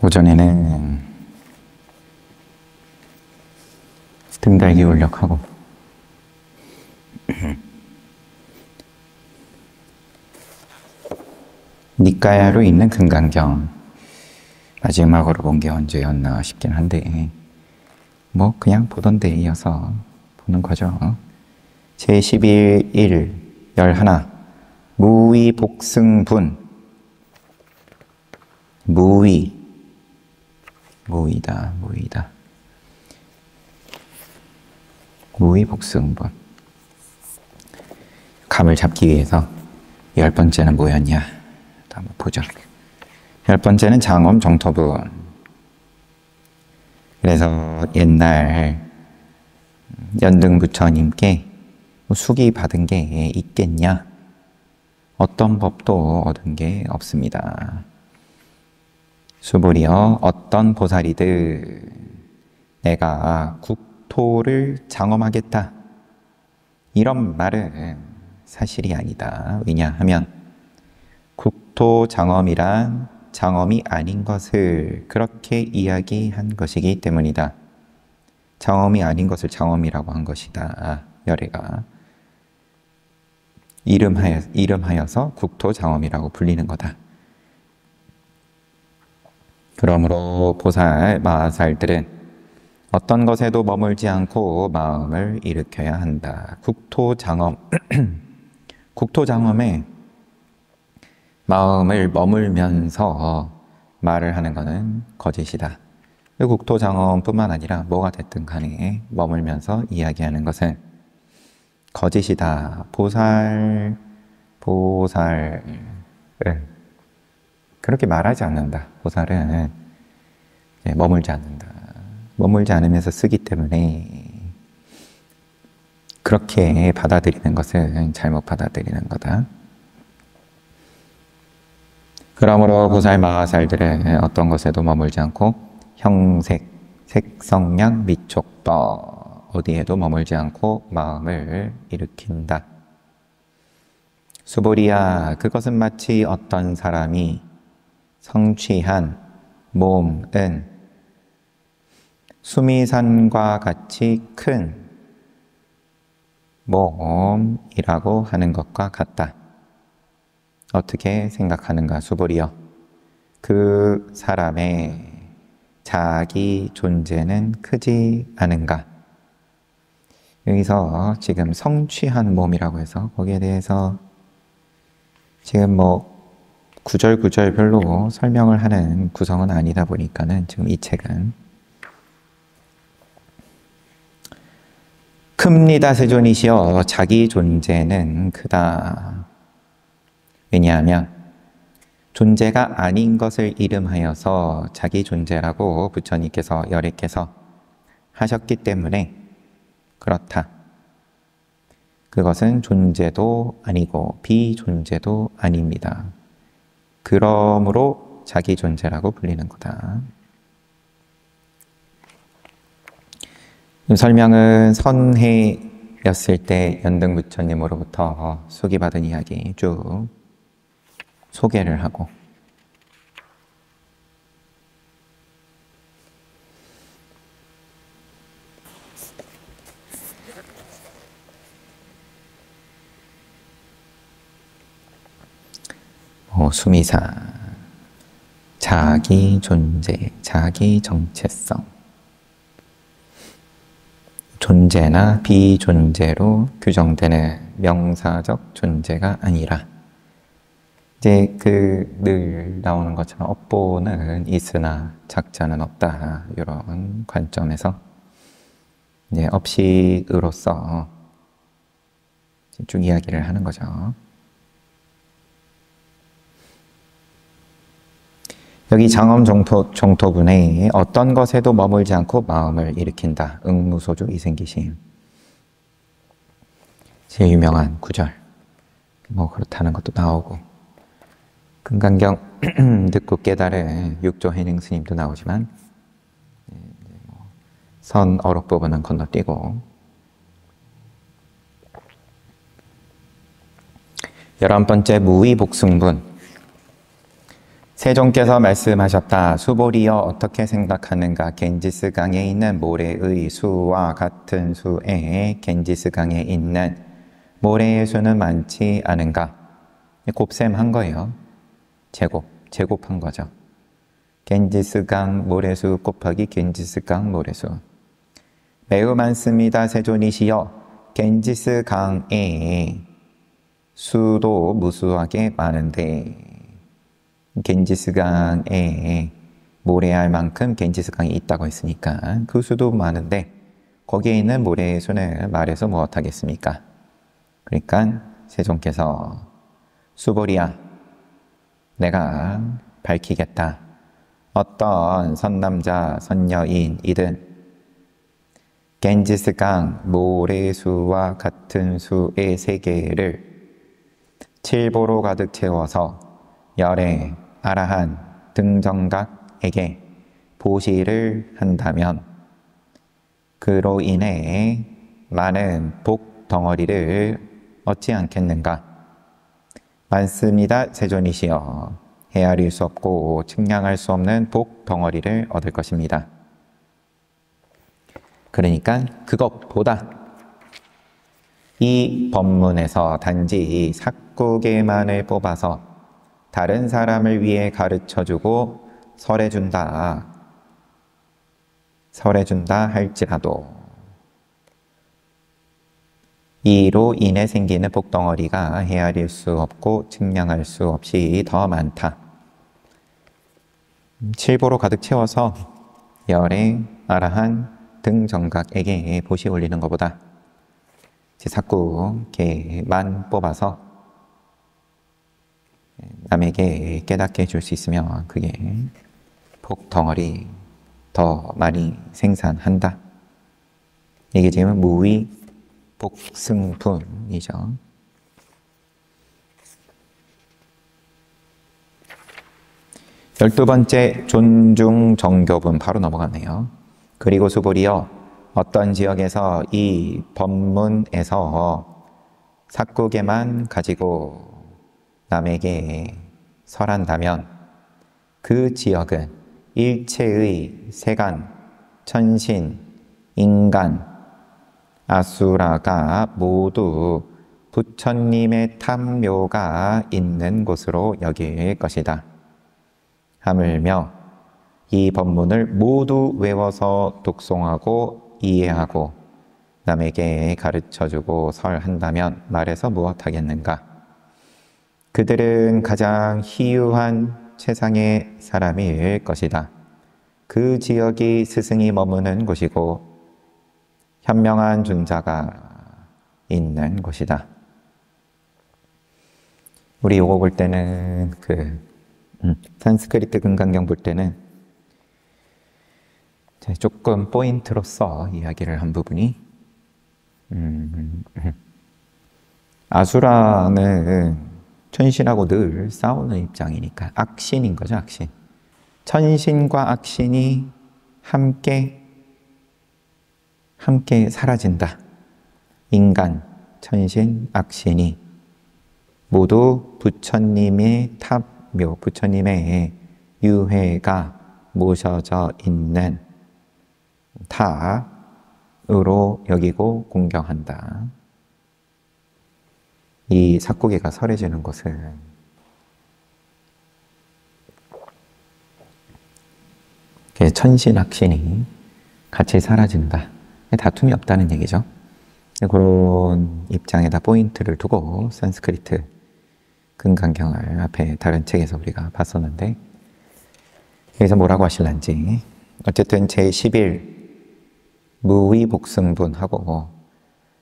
오전에는 등달기 울력하고 니까야로 있는 금강경 마지막으로 본 게 언제였나 싶긴 한데 뭐 그냥 보던 데 이어서 보는 거죠. 제11일 11 무위복승분 무위다 무위복승분 감을 잡기 위해서 10번째는 뭐였냐 한번 보죠. 10번째는 장엄 정토분. 그래서 옛날 연등부처님께 수기 받은 게 있겠냐? 어떤 법도 얻은 게 없습니다. 수불이여 어떤 보살이들 내가 국토를 장엄하겠다 이런 말은 사실이 아니다. 왜냐하면 국토 장엄이란 장엄이 아닌 것을 그렇게 이야기한 것이기 때문이다. 장엄이 아닌 것을 장엄이라고 한 것이다. 열애가 이름하여서 국토 장엄이라고 불리는 거다. 그러므로 보살, 마하살들은 어떤 것에도 머물지 않고 마음을 일으켜야 한다. 국토 장엄 국토 장엄에 마음을 머물면서 말을 하는 것은 거짓이다. 국토장엄뿐만 아니라 뭐가 됐든 간에 머물면서 이야기하는 것은 거짓이다. 보살은 그렇게 말하지 않는다. 보살은 머물지 않는다. 머물지 않으면서 쓰기 때문에 그렇게 받아들이는 것은 잘못 받아들이는 거다. 그러므로 보살 마하살들은 어떤 것에도 머물지 않고 형색, 색성량, 미촉법 어디에도 머물지 않고 마음을 일으킨다. 수보리야 그것은 마치 어떤 사람이 성취한 몸은 수미산과 같이 큰 몸이라고 하는 것과 같다. 어떻게 생각하는가 수보리여 그 사람의 자기 존재는 크지 않은가. 여기서 지금 성취한 몸이라고 해서 거기에 대해서 지금 뭐 구절구절별로 설명을 하는 구성은 아니다 보니까는 지금 이 책은 큽니다 세존이시여 자기 존재는 크다. 왜냐하면 존재가 아닌 것을 이름하여서 자기 존재라고 부처님께서 열애께서 하셨기 때문에 그렇다. 그것은 존재도 아니고 비존재도 아닙니다. 그러므로 자기 존재라고 불리는 거다. 설명은 선해였을 때 연등부처님으로부터 수기받은 이야기 쭉 소개를 하고 수미사, 자기 존재, 자기 정체성 존재나 비존재로 규정되는 명사적 존재가 아니라 이제 늘 나오는 것처럼 업보는 있으나 작자는 없다 이런 관점에서 이제 업식으로서 쭉 이야기를 하는 거죠. 여기 장엄 정토분에 어떤 것에도 머물지 않고 마음을 일으킨다. 응무소주 이생기심 제일 유명한 구절 뭐 그렇다는 것도 나오고 금강경 듣고 깨달은 육조 해능 스님도 나오지만 선 어록 부분은 건너뛰고 11번째 무위복승분 세종께서 말씀하셨다. 수보리여 어떻게 생각하는가? 겐지스강에 있는 모래의 수와 같은 수에 겐지스강에 있는 모래의 수는 많지 않은가? 곱셈한 거예요. 제곱한 거죠. 겐지스강 모래수 곱하기 겐지스강 모래수. 매우 많습니다. 세존이시여. 겐지스강에 수도 무수하게 많은데 겐지스강에 모래알 만큼 겐지스강이 있다고 했으니까 그 수도 많은데 거기에 있는 모래의 수는 말해서 무엇하겠습니까? 그러니까 세종께서 수보리야 내가 밝히겠다. 어떤 선남자 선여인이든 겐지스강 모래수와 같은 수의 세계를 칠보로 가득 채워서 열애, 아라한, 등정각에게 보시를 한다면 그로 인해 많은 복 덩어리를 얻지 않겠는가? 많습니다. 세존이시여. 헤아릴 수 없고 측량할 수 없는 복 덩어리를 얻을 것입니다. 그러니까 그것보다 이 법문에서 단지 삭구계만을 뽑아서 다른 사람을 위해 가르쳐주고 설해준다 할지라도 이로 인해 생기는 복덩어리가 헤아릴 수 없고 측량할 수 없이 더 많다. 칠보로 가득 채워서 열애, 아라한 등 정각에게 보시 올리는 것보다 삭구계만 뽑아서 남에게 깨닫게 해줄 수 있으면 그게 복덩어리 더 많이 생산한다. 이게 지금 무위 복승분이죠. 열두 번째 존중 정교분 바로 넘어갔네요. 그리고 수보리여 어떤 지역에서 이 법문에서 삭구계만 가지고 남에게 설한다면 그 지역은 일체의 세간, 천신, 인간, 아수라가 모두 부처님의 탐묘가 있는 곳으로 여길 것이다. 하물며 이 법문을 모두 외워서 독송하고 이해하고 남에게 가르쳐주고 설한다면 말해서 무엇하겠는가? 그들은 가장 희유한 최상의 사람일 것이다. 그 지역이 스승이 머무는 곳이고 현명한 존자가 있는 곳이다. 우리 요거 볼 때는 산스크리트 금강경 볼 때는 조금 포인트로서 이야기를 한 부분이 아수라는 천신하고 늘 싸우는 입장이니까 악신인 거죠, 악신. 천신과 악신이 함께 사라진다. 인간, 천신, 악신이 모두 부처님의 탑묘, 부처님의 유해가 모셔져 있는 타으로 여기고 공경한다. 이 삭구계가 설해지는 곳은 천신, 악신이 같이 사라진다. 다툼이 없다는 얘기죠. 그런 입장에다 포인트를 두고 산스크리트 금강경을 앞에 다른 책에서 우리가 봤었는데 여기서 뭐라고 하실란지 어쨌든 제11 무위복승분하고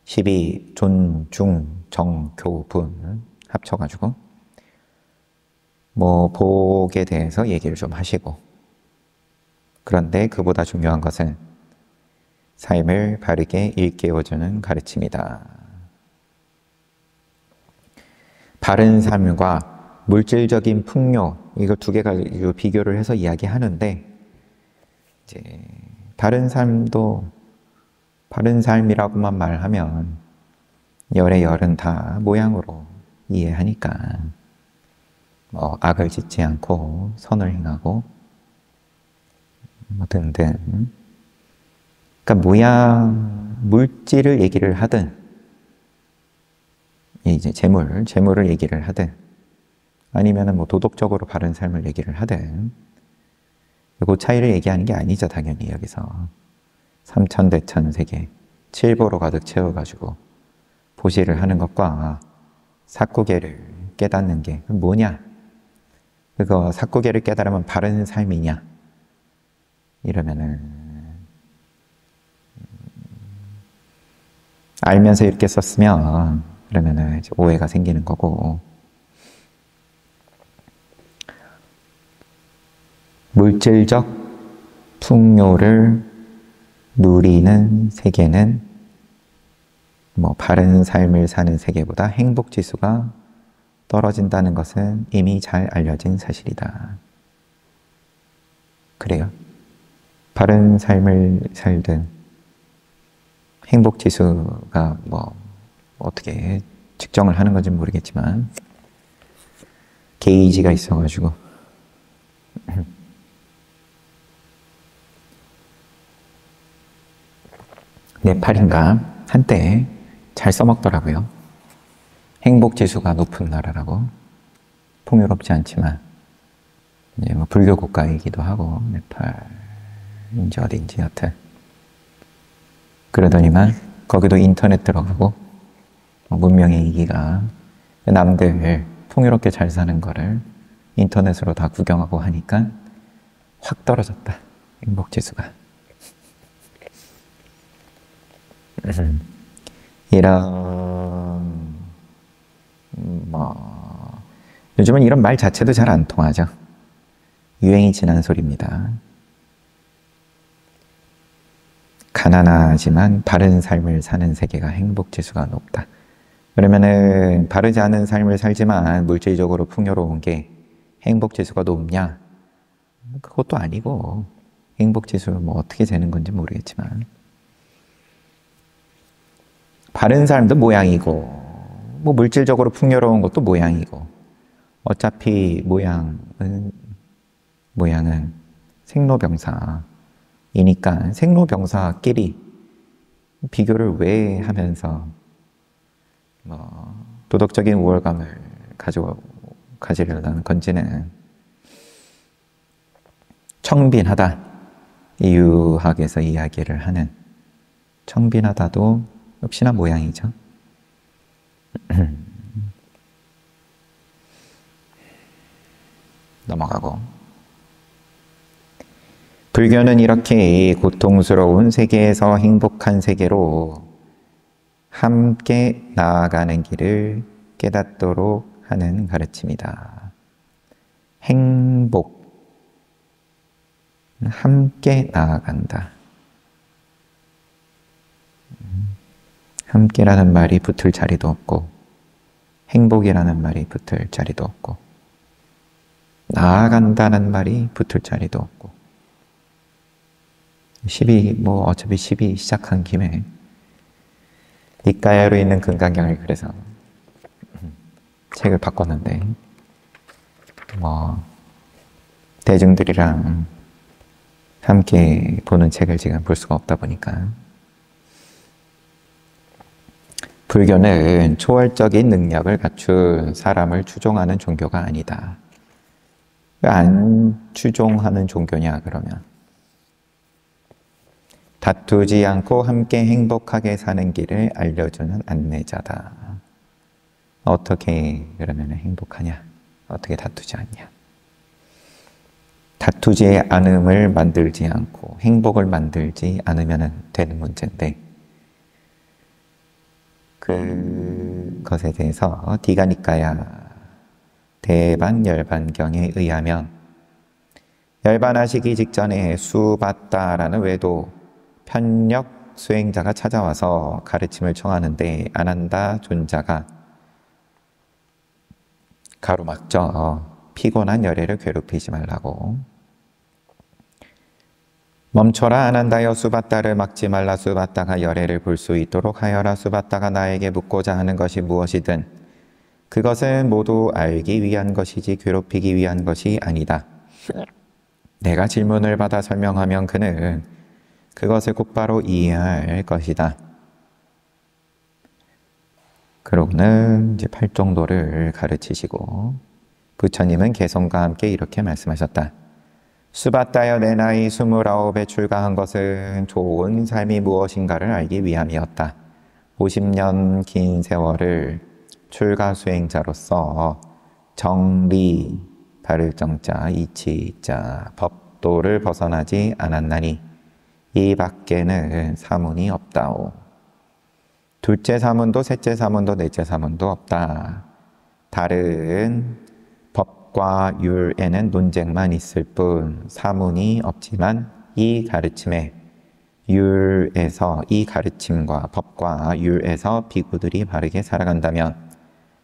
12 존중 정교분 합쳐가지고 뭐 복에 대해서 얘기를 좀 하시고 그런데 그보다 중요한 것은 삶을 바르게 일깨워주는 가르침이다. 바른 삶과 물질적인 풍요 이거 두 개가 비교를 해서 이야기하는데 이제 바른 삶이라고만 말하면 열의 열은 다 모양으로 이해하니까 악을 짓지 않고 선을 행하고 등등. 그러니까 물질을 얘기를 하든 이제 재물을 얘기를 하든 아니면은 도덕적으로 바른 삶을 얘기를 하든 그 차이를 얘기하는 게 아니죠, 당연히 여기서. 삼천대천 세계 칠보로 가득 채워가지고 보시를 하는 것과 사구계를 깨닫는 게 뭐냐? 그거 사구계를 깨달으면 바른 삶이냐? 이러면은 알면서 이렇게 썼으면 그러면은 이제 오해가 생기는 거고, 물질적 풍요를 누리는 세계는 바른 삶을 사는 세계보다 행복 지수가 떨어진다는 것은 이미 잘 알려진 사실이다. 그래요. 바른 삶을 살든 행복 지수가 어떻게 측정을 하는 건지 모르겠지만 게이지가 있어가지고 네팔인가 한때 잘 써먹더라고요. 행복지수가 높은 나라라고. 풍요롭지 않지만 이제 불교 국가이기도 하고 네팔인지 어딘지 여튼 그러더니만 거기도 인터넷 들어가고 문명의 이기가 남들 풍요롭게 잘 사는 거를 인터넷으로 다 구경하고 하니까 확 떨어졌다, 행복지수가. 이런 요즘은 이런 말 자체도 잘 안 통하죠. 유행이 지난 소리입니다. 가난하지만 바른 삶을 사는 세계가 행복지수가 높다. 그러면은 바르지 않은 삶을 살지만 물질적으로 풍요로운 게 행복지수가 높냐? 그것도 아니고, 행복지수를 어떻게 재는 건지 모르겠지만 바른 삶도 모양이고 물질적으로 풍요로운 것도 모양이고, 어차피 모양은 생로병사이니까 생로병사끼리 비교를 왜 하면서 도덕적인 우월감을 가지려는 건지는 청빈하다, 이 유학에서 이야기를 하는 청빈하다도 역시나 모양이죠. 넘어가고, 불교는 이렇게 고통스러운 세계에서 행복한 세계로 함께 나아가는 길을 깨닫도록 하는 가르침이다. 행복, 함께 나아간다. 함께라는 말이 붙을 자리도 없고 행복이라는 말이 붙을 자리도 없고 나아간다는 말이 붙을 자리도 없고, 어차피 10이 시작한 김에 니까야로 있는 금강경을 그래서 책을 바꿨는데 대중들이랑 함께 보는 책을 지금 볼 수가 없다 보니까, 불교는 초월적인 능력을 갖춘 사람을 추종하는 종교가 아니다. 왜 안 추종하는 종교냐 그러면, 다투지 않고 함께 행복하게 사는 길을 알려주는 안내자다. 어떻게 그러면 행복하냐? 어떻게 다투지 않냐? 다투지 않음을 만들지 않고 행복을 만들지 않으면 되는 문제인데, 그것에 대해서 디가니까야 대반열반경에 의하면, 열반하시기 직전에 수바따라는 외도 편력 수행자가 찾아와서 가르침을 청하는데 아난다 존자가 가로막죠. 피곤한 열애를 괴롭히지 말라고. 멈춰라 아난다여, 수바따를 막지 말라. 수바따가 열애를 볼 수 있도록 하여라. 수바따가 나에게 묻고자 하는 것이 무엇이든 그것은 모두 알기 위한 것이지 괴롭히기 위한 것이 아니다. 내가 질문을 받아 설명하면 그는 그것을 곧바로 이해할 것이다. 그러고는 이제 팔정도를 가르치시고 부처님은 개성과 함께 이렇게 말씀하셨다. 수바다여 내 나이 29에 출가한 것은 좋은 삶이 무엇인가를 알기 위함이었다. 50년 긴 세월을 출가 수행자로서 정리, 바를 정자, 이치자, 법도를 벗어나지 않았나니 이 밖에는 사문이 없다오. 둘째 사문도 셋째 사문도 넷째 사문도 없다. 다른 법과 율에는 논쟁만 있을 뿐 사문이 없지만 이 가르침에 율에서 이 가르침과 법과 율에서 비구들이 바르게 살아간다면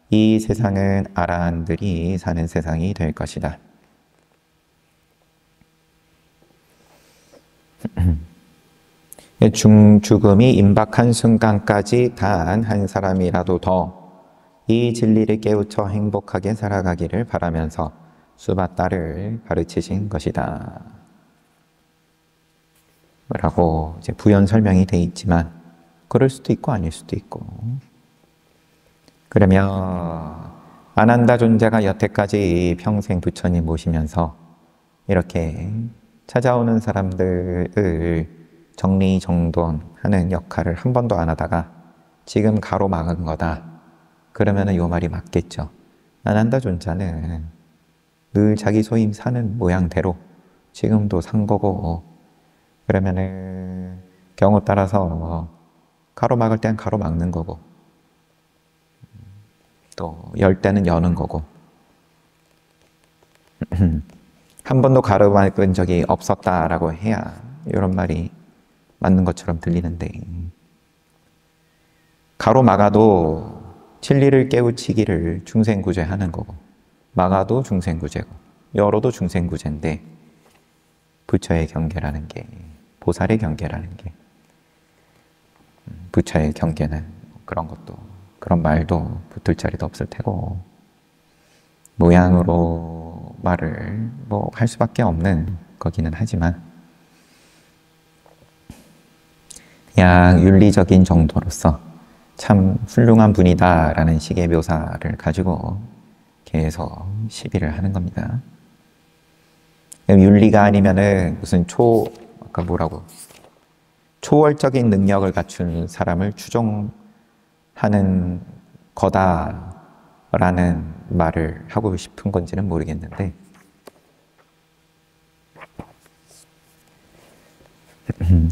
이 세상은 아라한들이 사는 세상이 될 것이다. 죽음이 임박한 순간까지 단 한 사람이라도 더 이 진리를 깨우쳐 행복하게 살아가기를 바라면서 수바다를 가르치신 것이다. 라고 이제 부연 설명이 돼 있지만 그럴 수도 있고 아닐 수도 있고. 그러면 아난다 존재가 여태까지 평생 부처님 모시면서 이렇게 찾아오는 사람들을 정리정돈하는 역할을 한 번도 안 하다가 지금 가로막은 거다. 그러면은 요 말이 맞겠죠. 아난다 존자는 늘 자기 소임 사는 모양대로 지금도 산 거고, 그러면은 경우 따라서 가로막을 땐 가로막는 거고 또 열 때는 여는 거고 한 번도 가로막은 적이 없었다라고 해야 이런 말이 맞는 것처럼 들리는데, 가로막아도 진리를 깨우치기를 중생구제하는 거고 막아도 중생구제고 열어도 중생구제인데 부처의 경계라는 게, 보살의 경계라는 게, 부처의 경계는 그런 것도, 그런 말도 붙을 자리도 없을 테고 모양으로 말을 뭐 할 수밖에 없는 거기는 하지만 그냥 윤리적인 정도로서 참 훌륭한 분이다 라는 식의 묘사를 가지고 계속 시비를 하는 겁니다. 윤리가 아니면은 무슨 아까 뭐라고, 초월적인 능력을 갖춘 사람을 추종하는 거다라는 말을 하고 싶은 건지는 모르겠는데,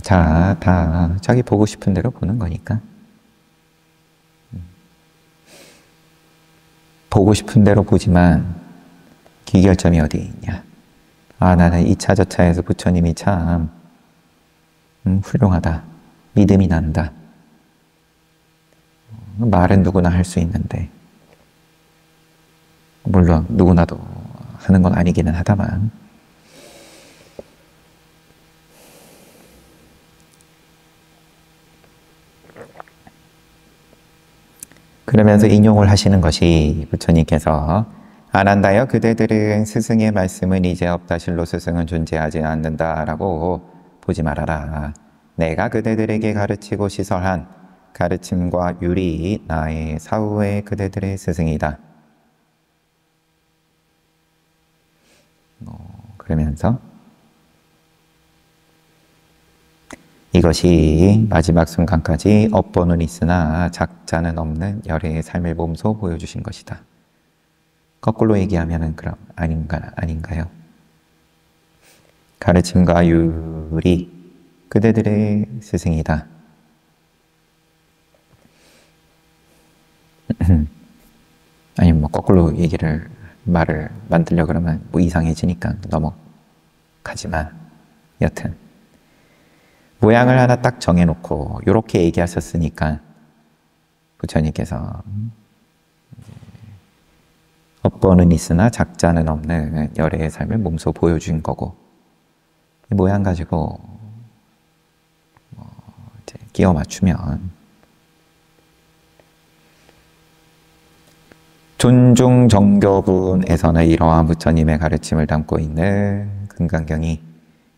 자, 다 자기 보고 싶은 대로 보는 거니까 보고 싶은 대로 보지만 기결점이 어디 있냐. 아, 나는 이 차 저 차에서 부처님이 참 훌륭하다, 믿음이 난다. 말은 누구나 할 수 있는데, 물론 누구나도 하는 건 아니기는 하다만, 그러면서 인용을 하시는 것이 부처님께서 아난다여 그대들은 스승의 말씀은 이제 없다. 실로 스승은 존재하지 않는다라고 보지 말아라. 내가 그대들에게 가르치고 시설한 가르침과 율이 나의 사후의 그대들의 스승이다. 그러면서 이것이 마지막 순간까지 업보는 있으나 작자는 없는 열애의 삶을 몸소 보여주신 것이다. 거꾸로 얘기하면은 그럼 아닌가요? 가르침과 율이 그대들의 스승이다. 아니면 뭐 거꾸로 말을 만들려 그러면 뭐 이상해지니까 넘어가지만, 여튼 모양을 하나 딱 정해놓고 이렇게 얘기하셨으니까 부처님께서 업보는 있으나 작자는 없는 열애의 삶을 몸소 보여준 거고, 이 모양 가지고 이제 끼워 맞추면 존중 정교분에서는 이러한 부처님의 가르침을 담고 있는 금강경이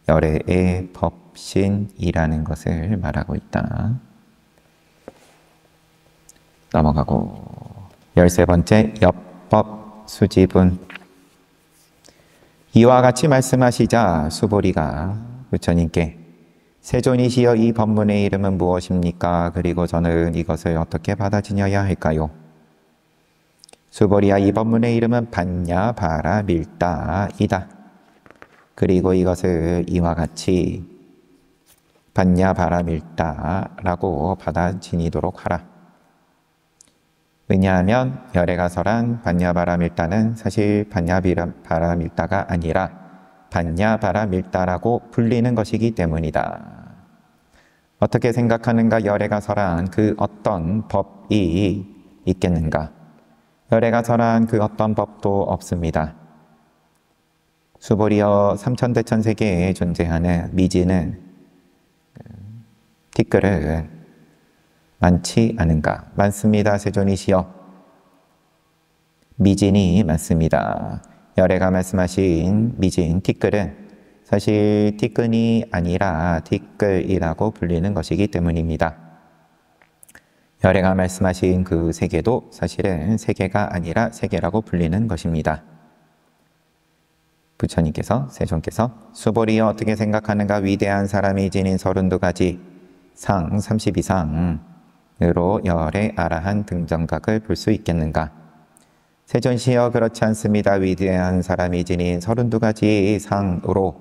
열애의 법신이라는 것을 말하고 있다. 넘어가고 13번째 엽법 수지분. 이와 같이 말씀하시자 수보리가 부처님께 세존이시여 이 법문의 이름은 무엇입니까? 그리고 저는 이것을 어떻게 받아 지녀야 할까요? 수보리야, 이 법문의 이름은 반야바라밀다이다. 그리고 이것을 이와 같이 반야바라밀다라고 받아 지니도록 하라. 왜냐하면 열애가 설한 반야바라밀다는 사실 반야바라밀다가 아니라 반야바라밀다라고 불리는 것이기 때문이다. 어떻게 생각하는가? 열애가 설한 그 어떤 법이 있겠는가? 열애가 설한 그 어떤 법도 없습니다. 수보리여, 삼천대천세계에 존재하는 미지는 티끌은 많지 않은가? 많습니다. 세존이시여. 미진이 많습니다. 열애가 말씀하신 미진, 티끌은 사실 티끈이 아니라 티끌이라고 불리는 것이기 때문입니다. 열애가 말씀하신 그 세계도 사실은 세계가 아니라 세계라고 불리는 것입니다. 부처님께서, 세존께서 수보리여 어떻게 생각하는가? 위대한 사람이 지닌 32가지 상 32상으로 열의 아라한 등정각을 볼 수 있겠는가? 세존시여, 그렇지 않습니다. 위대한 사람이 지닌 32가지 상으로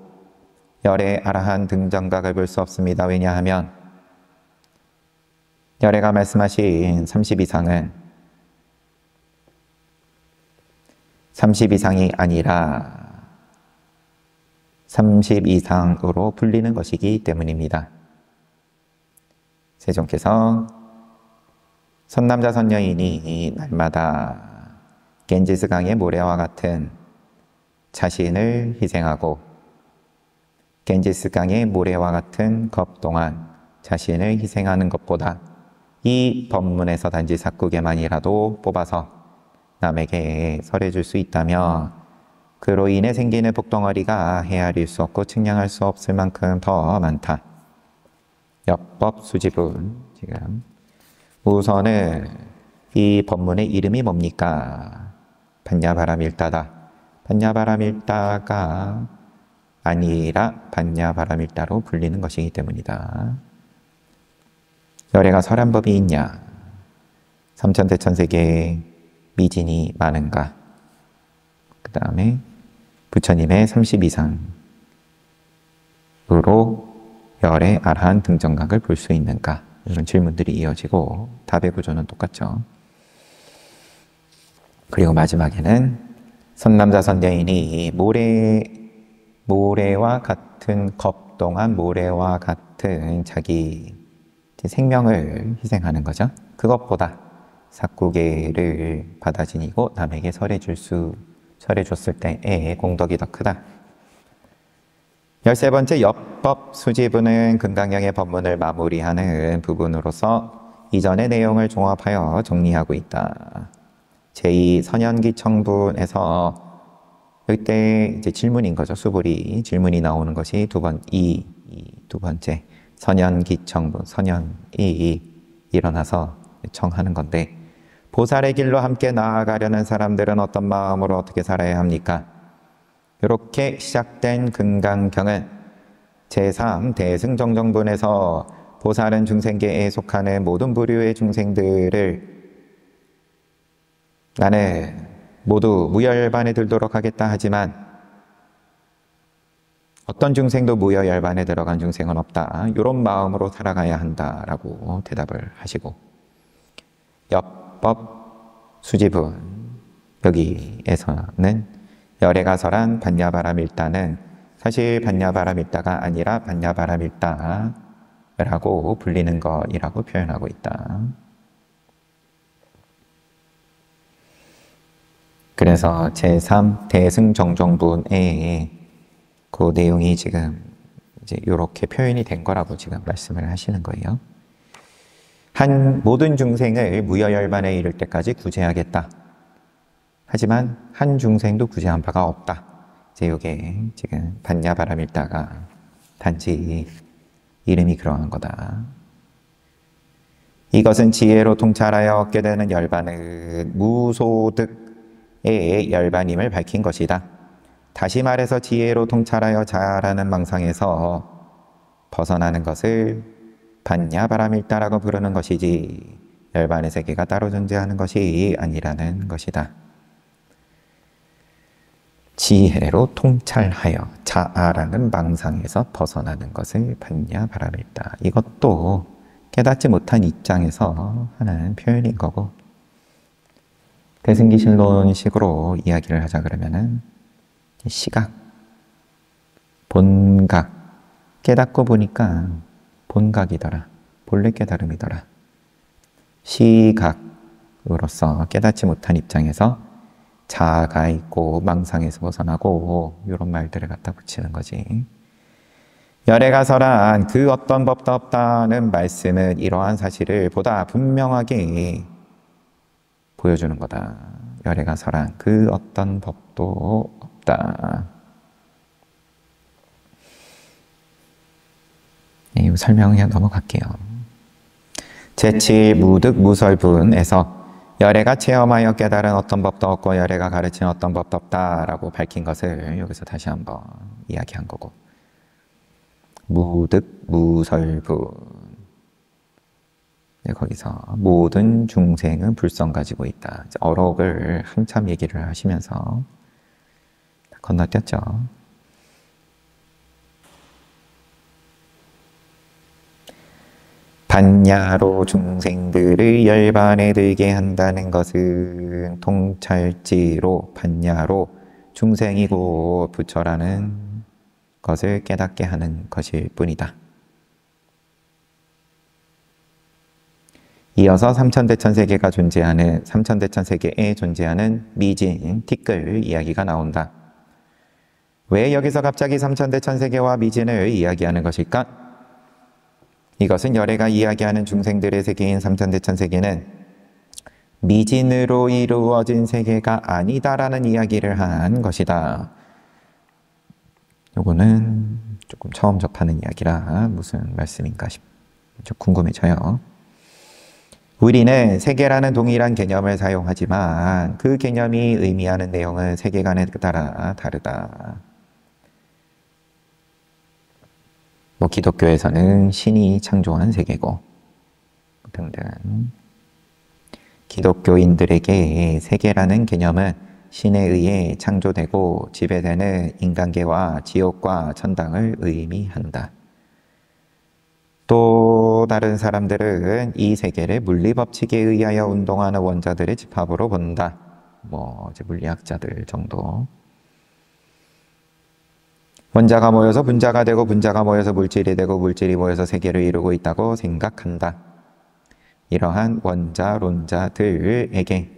열의 아라한 등정각을 볼 수 없습니다. 왜냐하면 열애가 말씀하신 32상은 32상이 아니라 32상으로 불리는 것이기 때문입니다. 세존께서 선남자 선녀인이 날마다 겐지스강의 모래와 같은 자신을 희생하고 겐지스강의 모래와 같은 겁 동안 자신을 희생하는 것보다 이 법문에서 단지 삭구개만이라도 뽑아서 남에게 설해줄 수 있다면 그로 인해 생기는 복덩어리가 헤아릴 수 없고 측량할 수 없을 만큼 더 많다. 엽법 수지분. 지금 우선은 이 법문의 이름이 뭡니까? 반야바라밀다다. 반야바라밀다가 아니라 반야바라밀다로 불리는 것이기 때문이다. 열애가 설한 법이 있냐? 삼천대천세계에 미진이 많은가? 그 다음에 부처님의 32상으로 열의 아라한 등정각을 볼 수 있는가? 이런 질문들이 이어지고 답의 구조는 똑같죠. 그리고 마지막에는 선남자 선녀인이 모래와 같은 겁 동안 모래와 같은 자기 생명을 희생하는 거죠. 그것보다 삭구계를 받아 지니고 남에게 설해줬을 때의 공덕이 더 크다. 13번째 엽법 수지분은 금강경의 법문을 마무리하는 부분으로서 이전의 내용을 종합하여 정리하고 있다. 제2선연기청분에서 이때 이제 질문인 거죠. 수불이 질문이 나오는 것이 두 번째 선연기청분, 선연이 일어나서 청하는 건데, 보살의 길로 함께 나아가려는 사람들은 어떤 마음으로 어떻게 살아야 합니까? 이렇게 시작된 금강경은 제3 대승정정분에서 보살은 중생계에 속하는 모든 부류의 중생들을 나는 모두 무열반에 들도록 하겠다 하지만 어떤 중생도 무여열반에 들어간 중생은 없다. 이런 마음으로 살아가야 한다라고 대답을 하시고, 엽법 수지분 여기에서는 열애가 설한 반야바라밀다는 사실 반야바라밀다가 아니라 반야바라밀다라고 불리는 것이라고 표현하고 있다. 그래서 제3 대승정정분의 그 내용이 지금 이제 이렇게 표현이 된 거라고 지금 말씀을 하시는 거예요. 한 모든 중생을 무여열반에 이를 때까지 구제하겠다. 하지만 한 중생도 구제한 바가 없다. 이제 요게 지금 반야바라밀다가 단지 이름이 그러한 거다. 이것은 지혜로 통찰하여 얻게 되는 열반은 무소득의 열반임을 밝힌 것이다. 다시 말해서 지혜로 통찰하여 자라는 망상에서 벗어나는 것을 반야바라밀다라고 부르는 것이지 열반의 세계가 따로 존재하는 것이 아니라는 것이다. 지혜로 통찰하여 자아라는 망상에서 벗어나는 것을 반야바라밀다. 이것도 깨닫지 못한 입장에서 하는 표현인 거고, 대승기실론식으로 이야기를 하자 그러면은 시각, 본각, 깨닫고 보니까 본각이더라, 본래 깨달음이더라. 시각으로서 깨닫지 못한 입장에서 자아가 있고 망상에서 벗어나고 이런 말들을 갖다 붙이는 거지. 열애가 설한 그 어떤 법도 없다는 말씀은 이러한 사실을 보다 분명하게 보여주는 거다. 열애가 설한 그 어떤 법도 없다. 네, 이 설명을 그냥 넘어갈게요. 제7 무득 무설분에서 열애가 체험하여 깨달은 어떤 법도 없고 열애가 가르친 어떤 법도 없다라고 밝힌 것을 여기서 다시 한번 이야기한 거고, 무득 무설분, 거기서 모든 중생은 불성 가지고 있다. 어록을 한참 얘기를 하시면서 건너뛰었죠. 반야로 중생들을 열반에 들게 한다는 것은 통찰지로 반야로 중생이고 부처라는 것을 깨닫게 하는 것일 뿐이다. 이어서 삼천대천세계가 존재하는 삼천대천세계에 존재하는 미진, 티끌 이야기가 나온다. 왜 여기서 갑자기 삼천대천세계와 미진을 이야기하는 것일까? 이것은 열애가 이야기하는 중생들의 세계인 삼천대천세계는 미진으로 이루어진 세계가 아니다라는 이야기를 한 것이다. 요거는 조금 처음 접하는 이야기라 무슨 말씀인가 좀 궁금해져요. 우리는 세계라는 동일한 개념을 사용하지만 그 개념이 의미하는 내용은 세계관에 따라 다르다. 기독교에서는 신이 창조한 세계고 등등. 기독교인들에게 세계라는 개념은 신에 의해 창조되고 지배되는 인간계와 지옥과 천당을 의미한다. 또 다른 사람들은 이 세계를 물리법칙에 의하여 운동하는 원자들의 집합으로 본다. 이제 물리학자들 정도. 원자가 모여서 분자가 되고 분자가 모여서 물질이 되고 물질이 모여서 세계를 이루고 있다고 생각한다. 이러한 원자론자들에게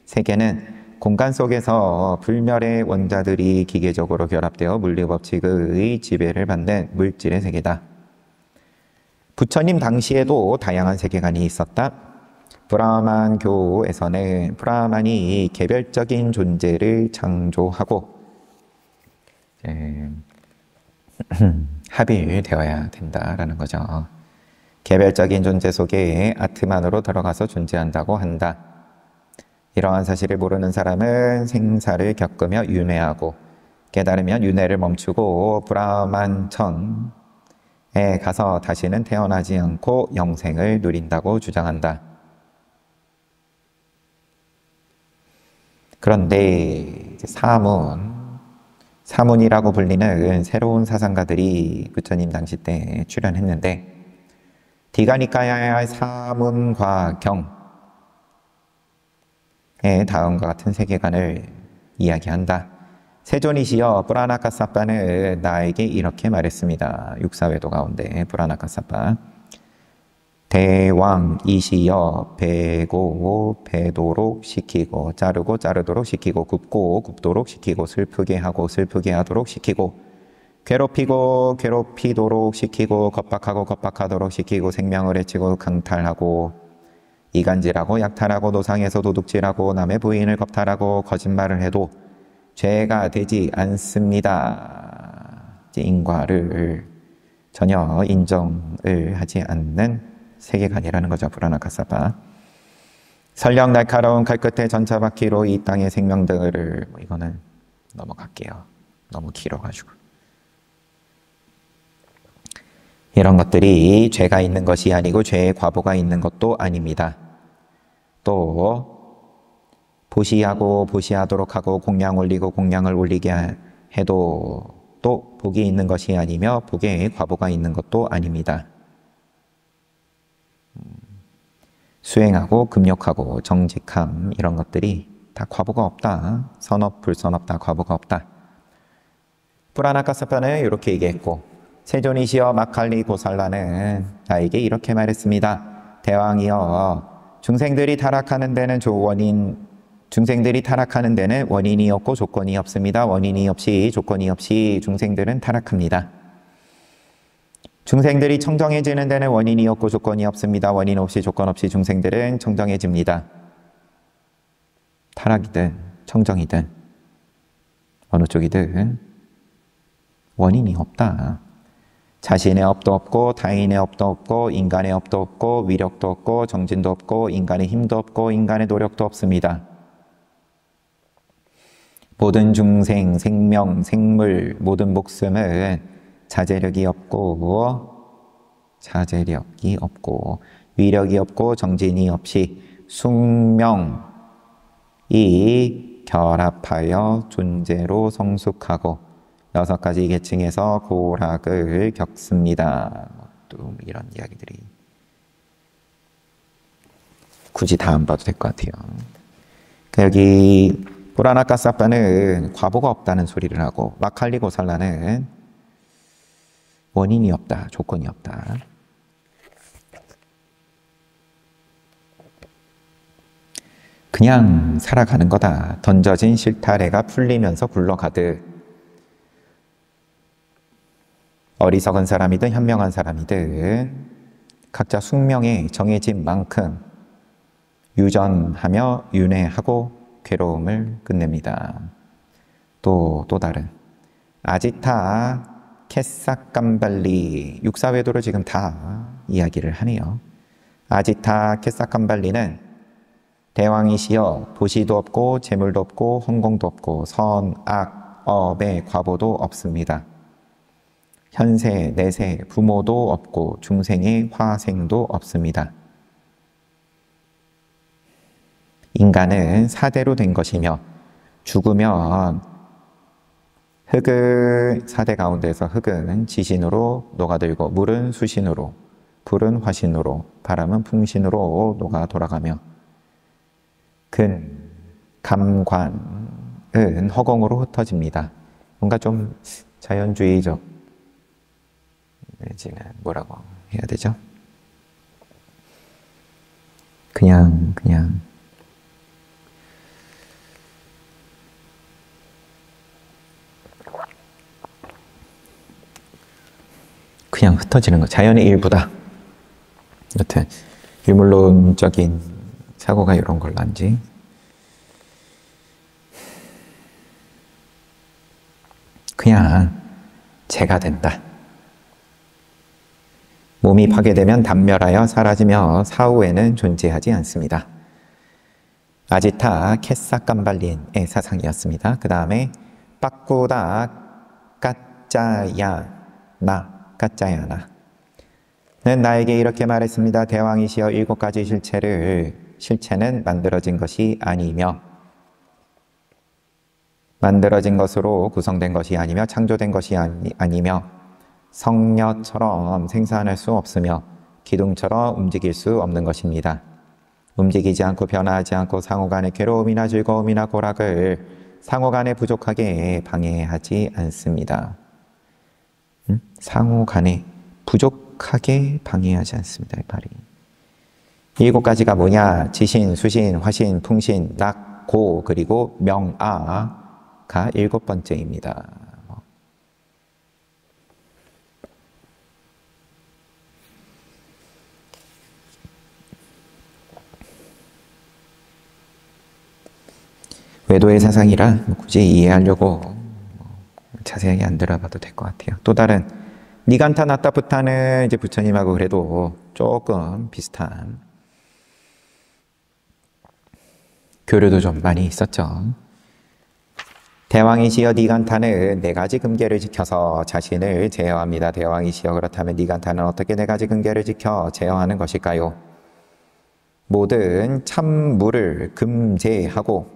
세계는 공간 속에서 불멸의 원자들이 기계적으로 결합되어 물리법칙의 지배를 받는 물질의 세계다. 부처님 당시에도 다양한 세계관이 있었다. 브라만교에서는 브라만이 개별적인 존재를 창조하고 합일되어야 된다라는 거죠. 개별적인 존재 속에 아트만으로 들어가서 존재한다고 한다. 이러한 사실을 모르는 사람은 생사를 겪으며 윤회하고 깨달으면 윤회를 멈추고 브라만천에 가서 다시는 태어나지 않고 영생을 누린다고 주장한다. 그런데 사문이라고 불리는 새로운 사상가들이 부처님 당시 때 출연했는데 디가니까야의 사문과 경에 다음과 같은 세계관을 이야기한다. 세존이시여 뿌라나카사빠는 나에게 이렇게 말했습니다. 육사외도 가운데 뿌라나카사빠. 대왕이시여 베고 베도록 시키고 자르고 자르도록 시키고 굽고 굽도록 시키고 슬프게 하고 슬프게 하도록 시키고 괴롭히고 괴롭히도록 시키고 겁박하고 겁박하도록 시키고 생명을 해치고 강탈하고 이간질하고 약탈하고 노상에서 도둑질하고 남의 부인을 겁탈하고 거짓말을 해도 죄가 되지 않습니다. 인과를 전혀 인정을 하지 않는 세계관이라는 거죠. 불아나카사파. 설령 날카로운 칼끝의 전차바퀴로 이 땅의 생명들을 이거는 넘어갈게요. 너무 길어가지고. 이런 것들이 죄가 있는 것이 아니고 죄의 과보가 있는 것도 아닙니다. 또 보시하고 보시하도록 하고 공양 올리고 공양을 올리게 해도 또 복이 있는 것이 아니며 복의 과보가 있는 것도 아닙니다. 수행하고 금욕하고 정직함 이런 것들이 다 과보가 없다. 선업, 불선업 다 과보가 없다. 불아나카사파는 이렇게 얘기했고 세존이시여 마칼리 고살라는 나에게 이렇게 말했습니다. 대왕이여 중생들이 타락하는 데는 원인이 없고 조건이 없습니다. 원인이 없이 조건이 없이 중생들은 타락합니다. 중생들이 청정해지는 데는 원인이 없고 조건이 없습니다. 원인 없이 조건 없이 중생들은 청정해집니다. 타락이든 청정이든 어느 쪽이든 원인이 없다. 자신의 업도 없고 타인의 업도 없고 인간의 업도 없고 위력도 없고 정진도 없고 인간의 힘도 없고 인간의 노력도 없습니다. 모든 중생, 생명, 생물, 모든 목숨은 자제력이 없고 위력이 없고 정진이 없이 숙명이 결합하여 존재로 성숙하고 6가지 계층에서 고락을 겪습니다. 또 이런 이야기들이 굳이 다 안 봐도 될 것 같아요. 여기 불아나카사파는 과보가 없다는 소리를 하고 마칼리 고살라는 원인이 없다, 조건이 없다. 그냥 살아가는 거다. 던져진 실타래가 풀리면서 굴러가듯 어리석은 사람이든 현명한 사람이든 각자 숙명에 정해진 만큼 유전하며 윤회하고 괴로움을 끝냅니다. 또 다른 아지타 캐사캄발리 육사외도를 지금 다 이야기를 하네요. 아지타 캐사캄발리는 대왕이시여 도시도 없고 재물도 없고 헌공도 없고 선, 악, 업의 과보도 없습니다. 현세, 내세, 부모도 없고 중생의 화생도 없습니다. 인간은 사대로 된 것이며 죽으면 흙은 사대 가운데서 흙은 지신으로 녹아들고 물은 수신으로 불은 화신으로 바람은 풍신으로 녹아 돌아가며 감관은 허공으로 흩어집니다. 뭔가 좀 자연주의적 내지는 뭐라고 해야 되죠? 그냥 흩어지는 거, 자연의 일부다. 여튼 일물론적인 사고가 이런 걸 난지. 그냥 재가 된다. 몸이 파괴되면 단멸하여 사라지며 사후에는 존재하지 않습니다. 아지타 캐사캄발린의 사상이었습니다. 그 다음에 빠꾸다 까짜야나 는 나에게 이렇게 말했습니다. 대왕이시여 7가지 실체는 만들어진 것이 아니며 만들어진 것으로 구성된 것이 아니며 창조된 것이 아니며 성녀처럼 생산할 수 없으며 기둥처럼 움직일 수 없는 것입니다. 움직이지 않고 변화하지 않고 상호간의 괴로움이나 즐거움이나 고락을 상호간에 부족하게 방해하지 않습니다. 상호간에 부족하게 방해하지 않습니다. 이 말이. 7가지가 뭐냐? 지신, 수신, 화신, 풍신, 낙, 고, 그리고 명아가 7번째입니다. 외도의 사상이라 굳이 이해하려고 자세하게 안 들어봐도 될 것 같아요. 또 다른 니간타 나타부타는 이제 부처님하고 그래도 조금 비슷한 교류도 좀 많이 있었죠. 대왕이시여 니간타는 네 가지 금계를 지켜서 자신을 제어합니다. 대왕이시여 그렇다면 니간타는 어떻게 네 가지 금계를 지켜 제어하는 것일까요? 모든 참물을 금제하고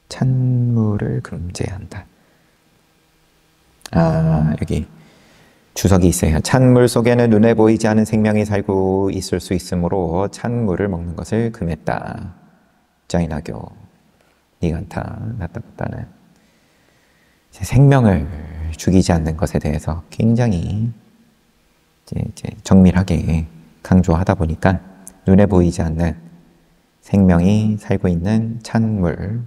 찬물을 금제한다. 여기 주석이 있어요. 찬물 속에는 눈에 보이지 않은 생명이 살고 있을 수 있으므로 찬물을 먹는 것을 금했다. 자이나교 니간타 나타부타는 생명을 죽이지 않는 것에 대해서 굉장히 이제 정밀하게 강조하다 보니까 눈에 보이지 않는 생명이 살고 있는 찬물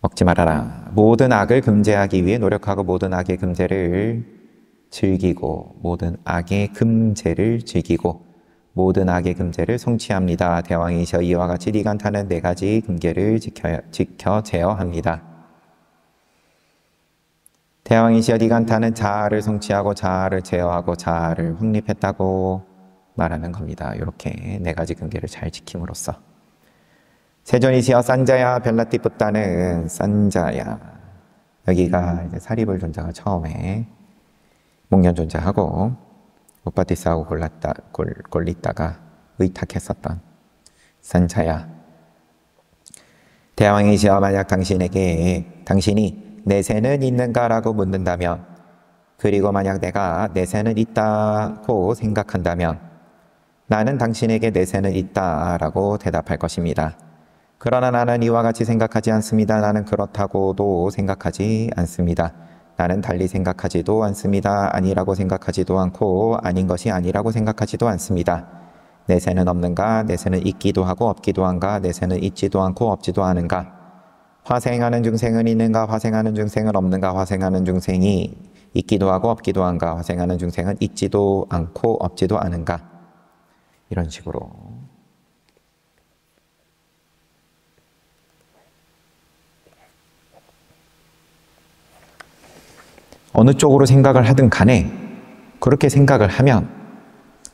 먹지 말아라. 모든 악을 금제하기 위해 노력하고 모든 악의 금제를 즐기고 모든 악의 금제를 즐기고 모든 악의 금제를 성취합니다. 대왕이시여 이와 같이 니간타는 네 가지 금계를 지켜 제어합니다. 대왕이시여 니간타는 자아를 성취하고 자아를 제어하고 자아를 확립했다고 말하는 겁니다. 이렇게 네 가지 금계를 잘 지킴으로써 세존이시여 산자야 벨라티푸타는 산자야 여기가 이제 사리불 존자가 처음에 목련 존자하고 우파티스하고 골리다가 의탁했었던 산자야 대왕이시여 만약 당신이 내세는 있는가라고 묻는다면 그리고 만약 내가 내세는 있다고 생각한다면 나는 당신에게 내세는 있다라고 대답할 것입니다. 그러나 나는 이와 같이 생각하지 않습니다. 나는 그렇다고도 생각하지 않습니다. 나는 달리 생각하지도 않습니다. 아니라고 생각하지도 않고 아닌 것이 아니라고 생각하지도 않습니다. 내세는 없는가? 내세는 있기도 하고 없기도 한가? 내세는 있지도 않고 없지도 않은가? 화생하는 중생은 있는가? 화생하는 중생은 없는가? 화생하는 중생이 있기도 하고 없기도 한가? 화생하는 중생은 있지도 않고 없지도 않은가? 이런 식으로 어느 쪽으로 생각을 하든 간에 그렇게 생각을 하면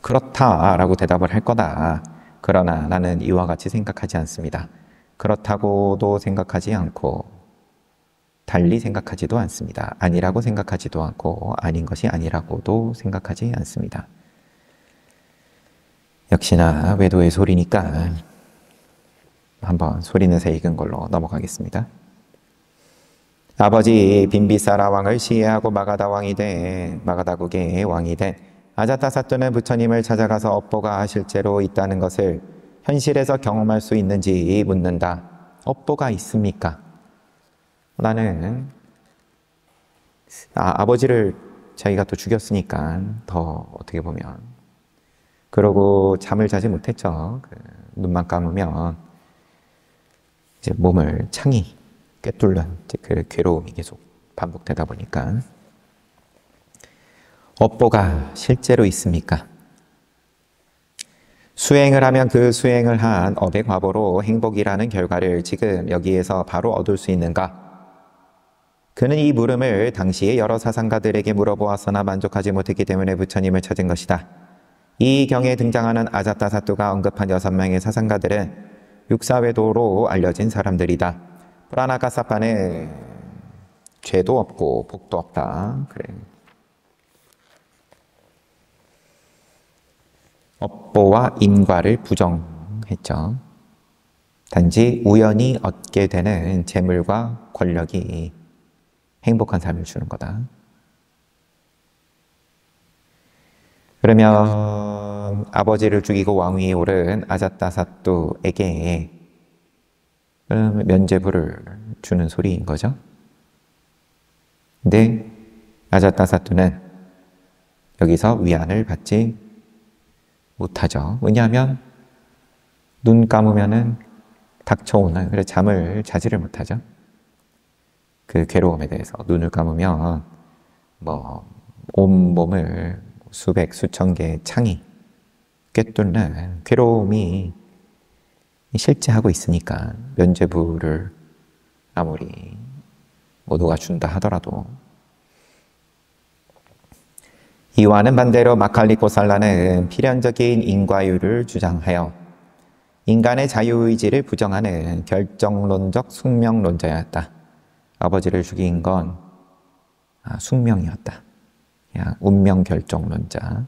그렇다라고 대답을 할 거다. 그러나 나는 이와 같이 생각하지 않습니다. 그렇다고도 생각하지 않고 달리 생각하지도 않습니다. 아니라고 생각하지도 않고 아닌 것이 아니라고도 생각하지 않습니다. 역시나 외도의 소리니까 한번 소리내서 읽은 걸로 넘어가겠습니다. 아버지 빈비사라 왕을 시해하고 마가다국의 왕이 된 아자타사뚜는 부처님을 찾아가서 업보가 실제로 있다는 것을 현실에서 경험할 수 있는지 묻는다. 업보가 있습니까? 나는 아버지를 자기가 또 죽였으니까 더 어떻게 보면 그러고 잠을 자지 못했죠. 눈만 감으면 이제 몸을 창이 꿰뚫는 그 괴로움이 계속 반복되다 보니까 업보가 실제로 있습니까? 수행을 하면 그 수행을 한 업의 과보로 행복이라는 결과를 지금 여기에서 바로 얻을 수 있는가? 그는 이 물음을 당시의 여러 사상가들에게 물어보았으나 만족하지 못했기 때문에 부처님을 찾은 것이다. 이 경에 등장하는 아자타사뚜가 언급한 6명의 사상가들은 육사외도로 알려진 사람들이다. 프라나카사파는 죄도 없고 복도 없다. 그래. 업보와 인과를 부정했죠. 단지 우연히 얻게 되는 재물과 권력이 행복한 삶을 주는 거다. 그러면 아버지를 죽이고 왕위에 오른 아자타사뚜에게 면죄부를 주는 소리인 거죠. 근데 아자타사뚜는 여기서 위안을 받지 못하죠. 왜냐하면 눈 감으면은 닥쳐오는, 그래서 잠을 자지를 못하죠. 그 괴로움에 대해서 눈을 감으면 온몸을 수백 수천 개의 창이 꿰뚫는 괴로움이 실제하고 있으니까 면죄부를 아무리 누가 준다 하더라도. 이와는 반대로 마칼리 고살라는 필연적인 인과율을 주장하여 인간의 자유의지를 부정하는 결정론적 숙명론자였다. 아버지를 죽인 건 숙명이었다. 그냥 운명 결정론자.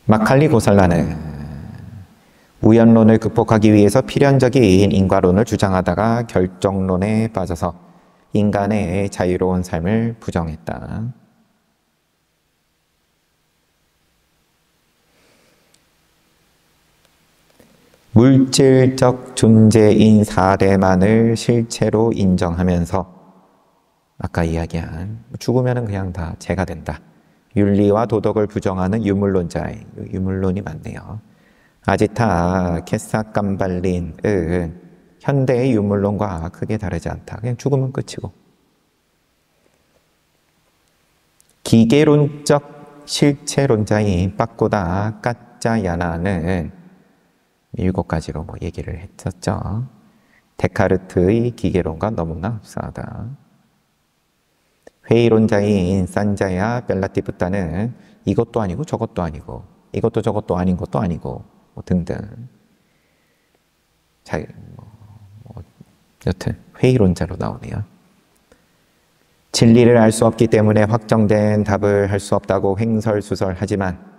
마칼리 고살라는 우연론을 극복하기 위해서 필연적인 인과론을 주장하다가 결정론에 빠져서 인간의 자유로운 삶을 부정했다. 물질적 존재인 사대만을 실체로 인정하면서 아까 이야기한 죽으면 그냥 다 죄가 된다. 윤리와 도덕을 부정하는 유물론자의 유물론이 맞네요. 아지타 케사캄발린은 현대의 유물론과 크게 다르지 않다. 그냥 죽으면 끝이고. 기계론적 실체론자인 빠꾸다 까짜야나는 7가지로 얘기를 했었죠. 데카르트의 기계론과 너무나 흡사하다. 회의론자인 산자야 벨라티프타는 이것도 아니고 저것도 아니고 이것도 저것도 아닌 것도 아니고 등등. 여튼 회의론자로 나오네요. 진리를 알 수 없기 때문에 확정된 답을 할 수 없다고 횡설수설하지만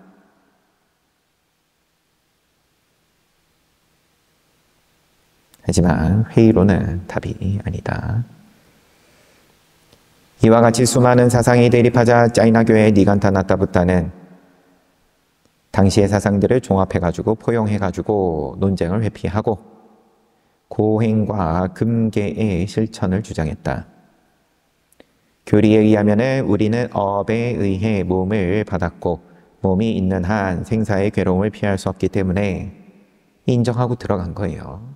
회의론은 답이 아니다. 이와 같이 수많은 사상이 대립하자 짜이나교의 니간타나타부타는 당시의 사상들을 종합해가지고 포용해가지고 논쟁을 회피하고 고행과 금계의 실천을 주장했다. 교리에 의하면 우리는 업에 의해 몸을 받았고 몸이 있는 한 생사의 괴로움을 피할 수 없기 때문에 인정하고 들어간 거예요.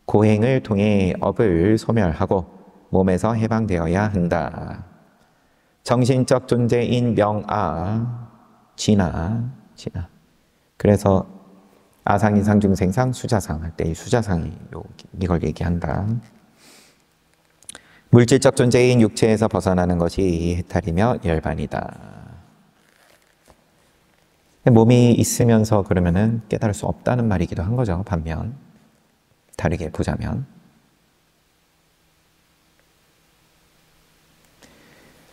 고행을 통해 업을 소멸하고 몸에서 해방되어야 한다. 정신적 존재인 명아, 진아. 그래서 아상인상 중생상 수자상 할 때 이 수자상이 이걸 얘기한다. 물질적 존재인 육체에서 벗어나는 것이 해탈이며 열반이다. 몸이 있으면서 그러면은 깨달을 수 없다는 말이기도 한 거죠. 반면 다르게 보자면.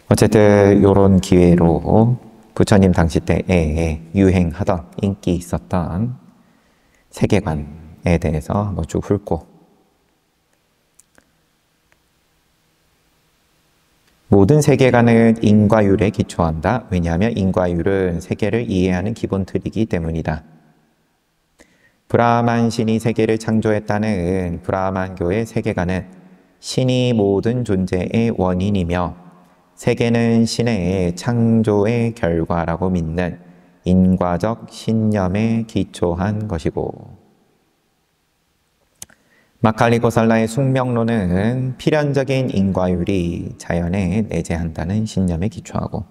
어쨌든 이런 기회로 부처님 당시 때에 유행하던 인기 있었던 세계관에 대해서 한번 쭉 훑고 모든 세계관은 인과율에 기초한다. 왜냐하면 인과율은 세계를 이해하는 기본 틀이기 때문이다. 브라만 신이 세계를 창조했다는 브라만교의 세계관은 신이 모든 존재의 원인이며 세계는 신의 창조의 결과라고 믿는 인과적 신념에 기초한 것이고 마칼리 고살라의 숙명론은 필연적인 인과율이 자연에 내재한다는 신념에 기초하고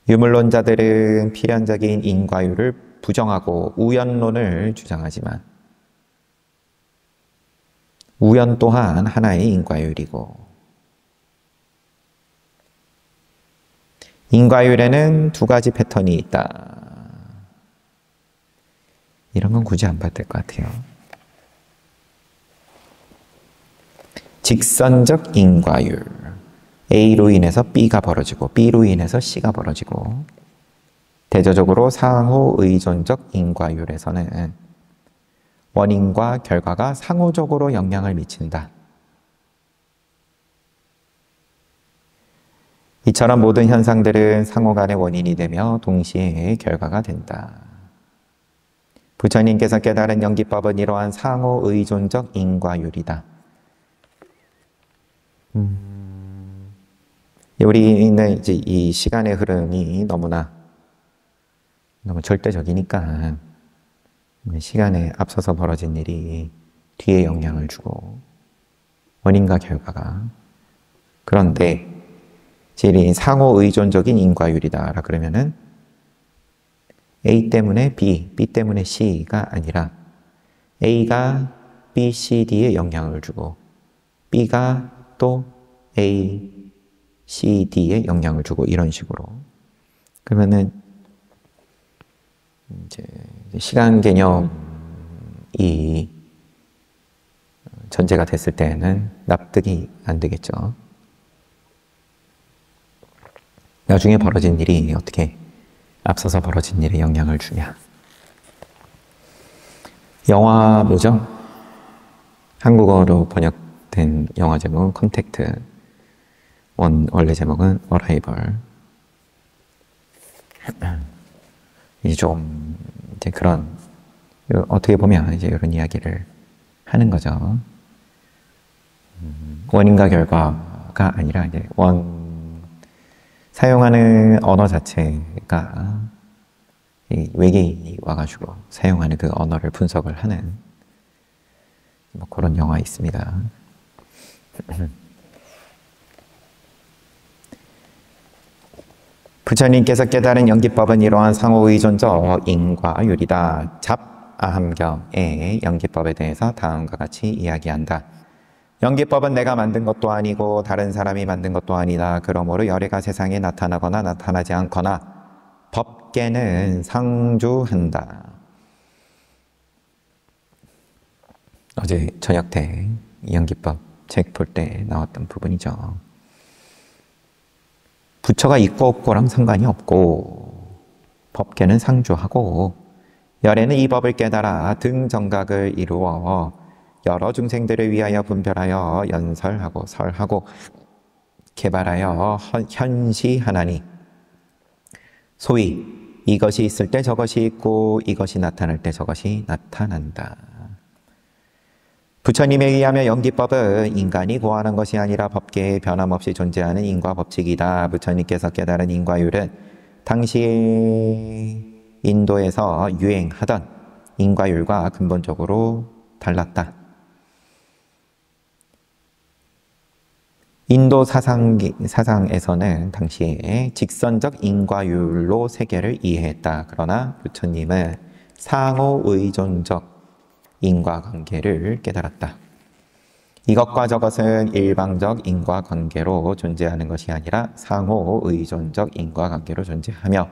유물론자들은 필연적인 인과율을 부정하고 우연론을 주장하지만 우연 또한 하나의 인과율이고 인과율에는 2가지 패턴이 있다. 이런 건 굳이 안 봐도 될 것 같아요. 직선적 인과율. A로 인해서 B가 벌어지고 B로 인해서 C가 벌어지고 대조적으로 상호 의존적 인과율에서는 원인과 결과가 상호적으로 영향을 미친다. 이처럼 모든 현상들은 상호 간의 원인이 되며 동시에 결과가 된다. 부처님께서 깨달은 연기법은 이러한 상호 의존적 인과율이다. 우리는 이제 이 시간의 흐름이 너무 절대적이니까 시간에 앞서서 벌어진 일이 뒤에 영향을 주고 원인과 결과가 그런데 이 상호 의존적인 인과율이다. 그러면은 A 때문에 B, B 때문에 C가 아니라 A가 B, C, D에 영향을 주고 B가 또 A, C, D에 영향을 주고 이런 식으로. 그러면은 이제 시간 개념이 전제가 됐을 때는 납득이 안 되겠죠. 나중에 벌어진 일이 어떻게 앞서서 벌어진 일에 영향을 주냐. 영화 뭐죠? 한국어로 번역된 영화 제목은 컨택트. 원래 제목은 어라이벌. 이제 좀 이제 그런 어떻게 보면 이제 이런 이야기를 하는 거죠. 원인과 결과가 아니라 이제 사용하는 언어 자체가 외계인이 와가지고 사용하는 그 언어를 분석을 하는 뭐 그런 영화 있습니다. 부처님께서 깨달은 연기법은 이러한 상호의존적 인과율이다. 잡아함경의 연기법에 대해서 다음과 같이 이야기한다. 연기법은 내가 만든 것도 아니고 다른 사람이 만든 것도 아니다. 그러므로 열애가 세상에 나타나거나 나타나지 않거나 법계는 상주한다. 어제 저녁 때 연기법 책 볼 때 나왔던 부분이죠. 부처가 있고 없고랑 상관이 없고 법계는 상주하고 열애는 이 법을 깨달아 등정각을 이루어 여러 중생들을 위하여 분별하여 연설하고 설하고 개발하여 현시하나니 소위 이것이 있을 때 저것이 있고 이것이 나타날 때 저것이 나타난다. 부처님에 의하면 연기법은 인간이 고하는 것이 아니라 법계에 변함없이 존재하는 인과 법칙이다. 부처님께서 깨달은 인과율은 당시 인도에서 유행하던 인과율과 근본적으로 달랐다. 인도 사상에서는 당시에 직선적 인과율로 세계를 이해했다. 그러나 부처님은 상호의존적 인과관계를 깨달았다. 이것과 저것은 일방적 인과관계로 존재하는 것이 아니라 상호의존적 인과관계로 존재하며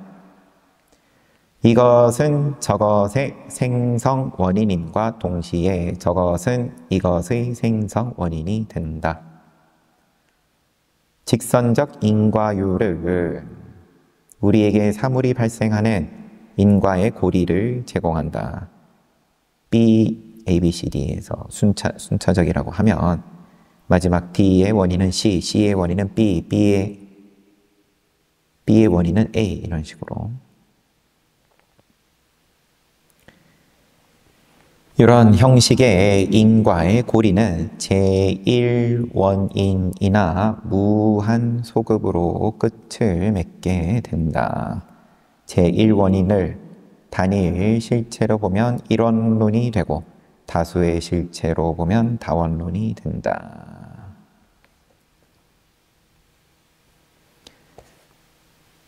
이것은 저것의 생성 원인임과 동시에 저것은 이것의 생성 원인이 된다. 직선적 인과율은 우리에게 사물이 발생하는 인과의 고리를 제공한다. B, A, B, C, D에서 순차적이라고 하면 마지막 D의 원인은 C, C의 원인은 B, B의 원인은 A 이런 식으로 이런 형식의 인과의 고리는 제1원인이나 무한 소급으로 끝을 맺게 된다. 제1원인을 단일 실체로 보면 일원론이 되고 다수의 실체로 보면 다원론이 된다.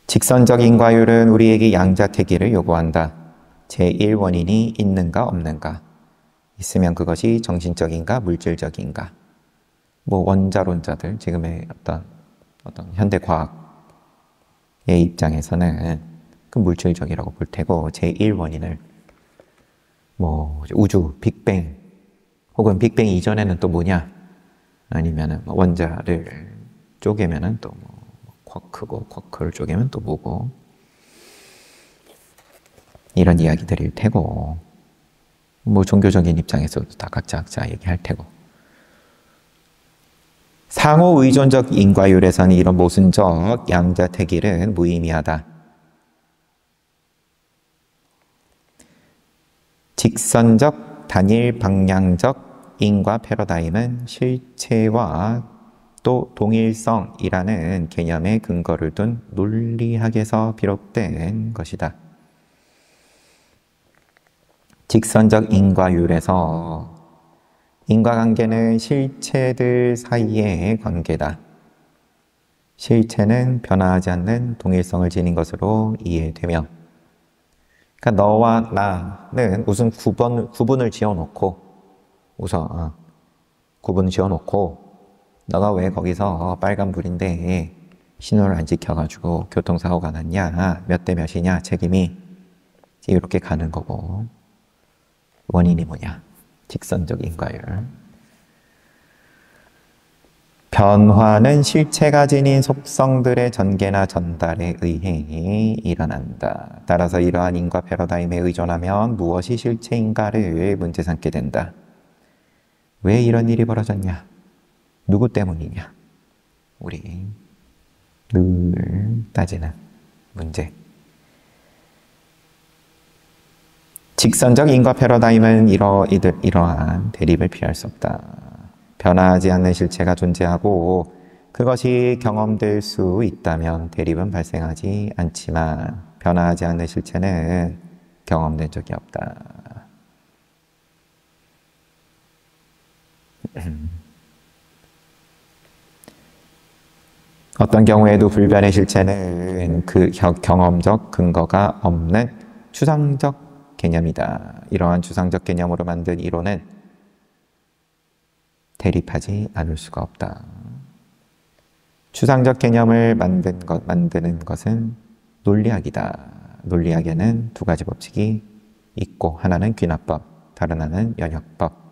직선적 인과율은 우리에게 양자택일을 요구한다. 제1원인이 있는가 없는가, 있으면 그것이 정신적인가 물질적인가. 뭐 원자론자들, 지금의 어떤 현대과학의 입장에서는 그 물질적이라고 볼 테고 제1원인을 뭐 우주, 빅뱅 혹은 빅뱅 이전에는 또 뭐냐, 아니면은 원자를 쪼개면은 또 뭐 쿼크고 쿼크를 쪼개면 또 뭐고, 이런 이야기들일 테고, 뭐 종교적인 입장에서도 다 각자 얘기할 테고, 상호 의존적 인과율에서는 이런 모순적 양자택일은 무의미하다. 직선적 단일 방향적 인과 패러다임은 실체와 또 동일성이라는 개념의 근거를 둔 논리학에서 비롯된 것이다. 직선적 인과율에서 인과관계는 실체들 사이의 관계다. 실체는 변화하지 않는 동일성을 지닌 것으로 이해되며 그러니까 너와 나는 우선 구분을 지어놓고 우선 구분을 지어놓고 너가 왜 거기서 빨간불인데 신호를 안 지켜가지고 교통사고가 났냐, 몇 대 몇이냐, 책임이 이렇게 가는 거고, 원인이 뭐냐, 직선적 인과율. 변화는 실체가 지닌 속성들의 전개나 전달에 의해 일어난다. 따라서 이러한 인과 패러다임에 의존하면 무엇이 실체인가를 문제 삼게 된다. 왜 이런 일이 벌어졌냐? 누구 때문이냐? 우리 늘 따지는 문제. 직선적 인과 패러다임은 이러한 대립을 피할 수 없다. 변화하지 않는 실체가 존재하고 그것이 경험될 수 있다면 대립은 발생하지 않지만 변화하지 않는 실체는 경험된 적이 없다. 어떤 경우에도 불변의 실체는 그 경험적 근거가 없는 추상적 개념이다. 이러한 추상적 개념으로 만든 이론은 대립하지 않을 수가 없다. 추상적 개념을 만드는 것은 논리학이다. 논리학에는 두 가지 법칙이 있고 하나는 귀납법, 다른 하나는 연역법.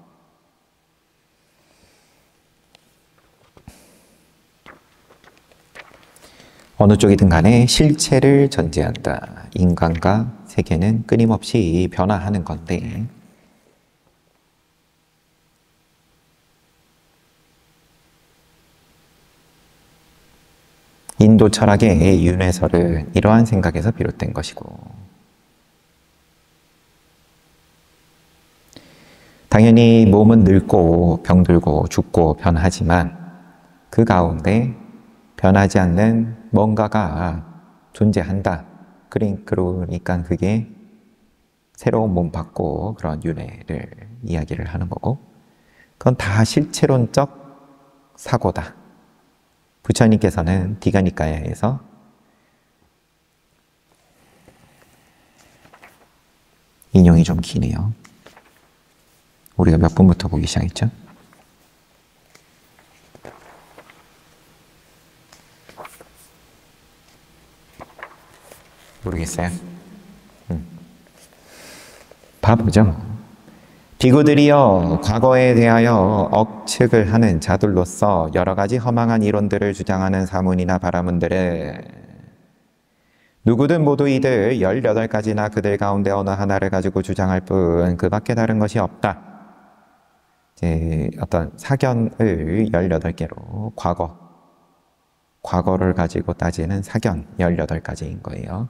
어느 쪽이든 간에 실체를 전제한다. 인간과 세계는 끊임없이 변화하는 건데 인도 철학의 윤회설은 이러한 생각에서 비롯된 것이고 당연히 몸은 늙고 병들고 죽고 변하지만 그 가운데 변하지 않는 뭔가가 존재한다. 그러니까 그게 새로운 몸 받고 그런 윤회를 이야기를 하는 거고 그건 다 실체론적 사고다. 부처님께서는 디가니까야에서 인용이 좀 기네요. 우리가 몇 분부터 보기 시작했죠? 모르겠어요. 봐보죠. 비구들이여 과거에 대하여 억측을 하는 자들로서 여러 가지 허망한 이론들을 주장하는 사문이나 바라문들은 누구든 모두 이들 18가지나 그들 가운데 어느 하나를 가지고 주장할 뿐 그 밖에 다른 것이 없다. 이제 어떤 사견을 18개로 과거를 가지고 따지는 사견 18가지인 거예요.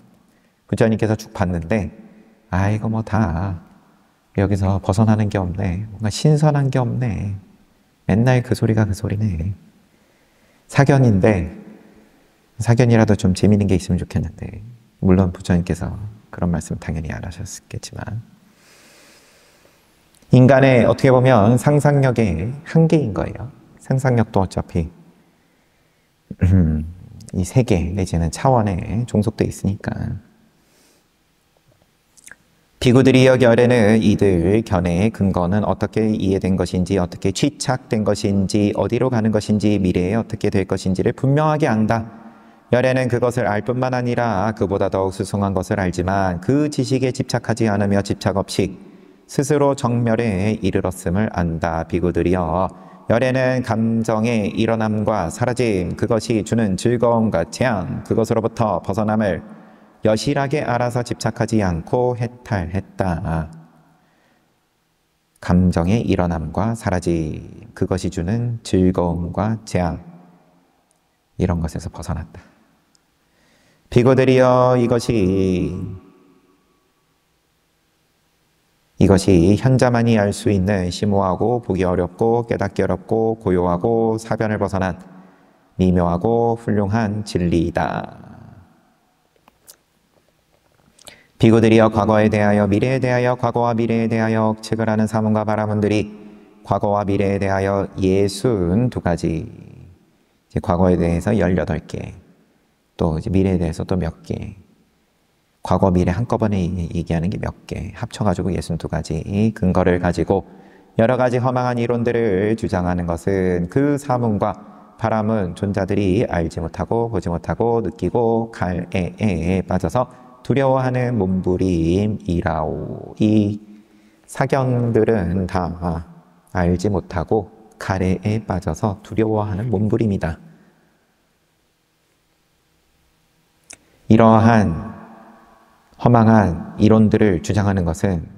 부처님께서 쭉 봤는데 이거 뭐 다 여기서 벗어나는 게 없네. 뭔가 신선한 게 없네. 맨날 그 소리가 그 소리네. 사견인데 사견이라도 좀 재미있는 게 있으면 좋겠는데 물론 부처님께서 그런 말씀 당연히 안 하셨겠지만 인간의 어떻게 보면 상상력의 한계인 거예요. 상상력도 어차피 이 세계 내지는 차원에 종속되어 있으니까 비구들이여 결에는 이들 견해의 근거는 어떻게 이해된 것인지 어떻게 취착된 것인지 어디로 가는 것인지 미래에 어떻게 될 것인지를 분명하게 안다. 열에는 그것을 알 뿐만 아니라 그보다 더욱 수승한 것을 알지만 그 지식에 집착하지 않으며 집착 없이 스스로 정멸에 이르렀음을 안다. 비구들이여 열에는 감정의 일어남과 사라짐 그것이 주는 즐거움과 재앙 그것으로부터 벗어남을 여실하게 알아서 집착하지 않고 해탈했다. 감정의 일어남과 사라짐 그것이 주는 즐거움과 재앙 이런 것에서 벗어났다. 비구들이여 이것이 현자만이 알 수 있는 심오하고 보기 어렵고 깨닫기 어렵고 고요하고 사변을 벗어난 미묘하고 훌륭한 진리이다. 비구들이여 과거에 대하여 미래에 대하여 과거와 미래에 대하여 억측을 하는 사문과 바라문들이 과거와 미래에 대하여 62가지 이제 과거에 대해서 18개 또 이제 미래에 대해서 또 몇 개 과거, 미래 한꺼번에 얘기하는 게 몇 개, 합쳐가지고 62가지 근거를 가지고 여러 가지 허망한 이론들을 주장하는 것은 그 사문과 바람은 존자들이 알지 못하고 보지 못하고 느끼고 갈에에 빠져서 두려워하는 몸부림이라오. 이 사견들은 다 알지 못하고 가래에 빠져서 두려워하는 몸부림이다. 이러한 허망한 이론들을 주장하는 것은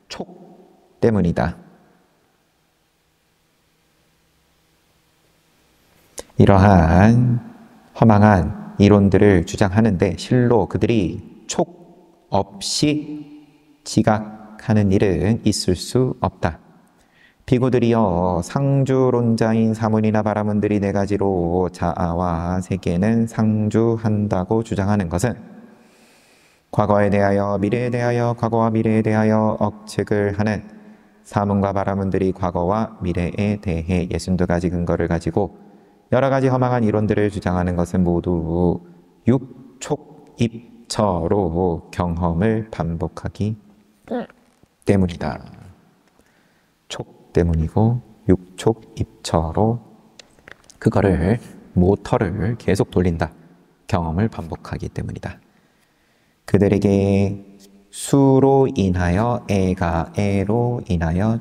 촉 때문이다. 이러한 허망한 이론들을 주장하는데 실로 그들이 촉 없이 지각하는 일은 있을 수 없다. 비구들이여 상주론자인 사문이나 바라문들이 네 가지로 자아와 세계는 상주한다고 주장하는 것은 과거에 대하여 미래에 대하여 과거와 미래에 대하여 억측을 하는 사문과 바라문들이 과거와 미래에 대해 62가지 근거를 가지고 여러 가지 허망한 이론들을 주장하는 것은 모두 육촉입처로 경험을 반복하기 때문이다. 촉 때문이고 육촉입처로 그거를 모터를 계속 돌린다. 경험을 반복하기 때문이다. 그들에게 수로 인하여 애가 애로 인하여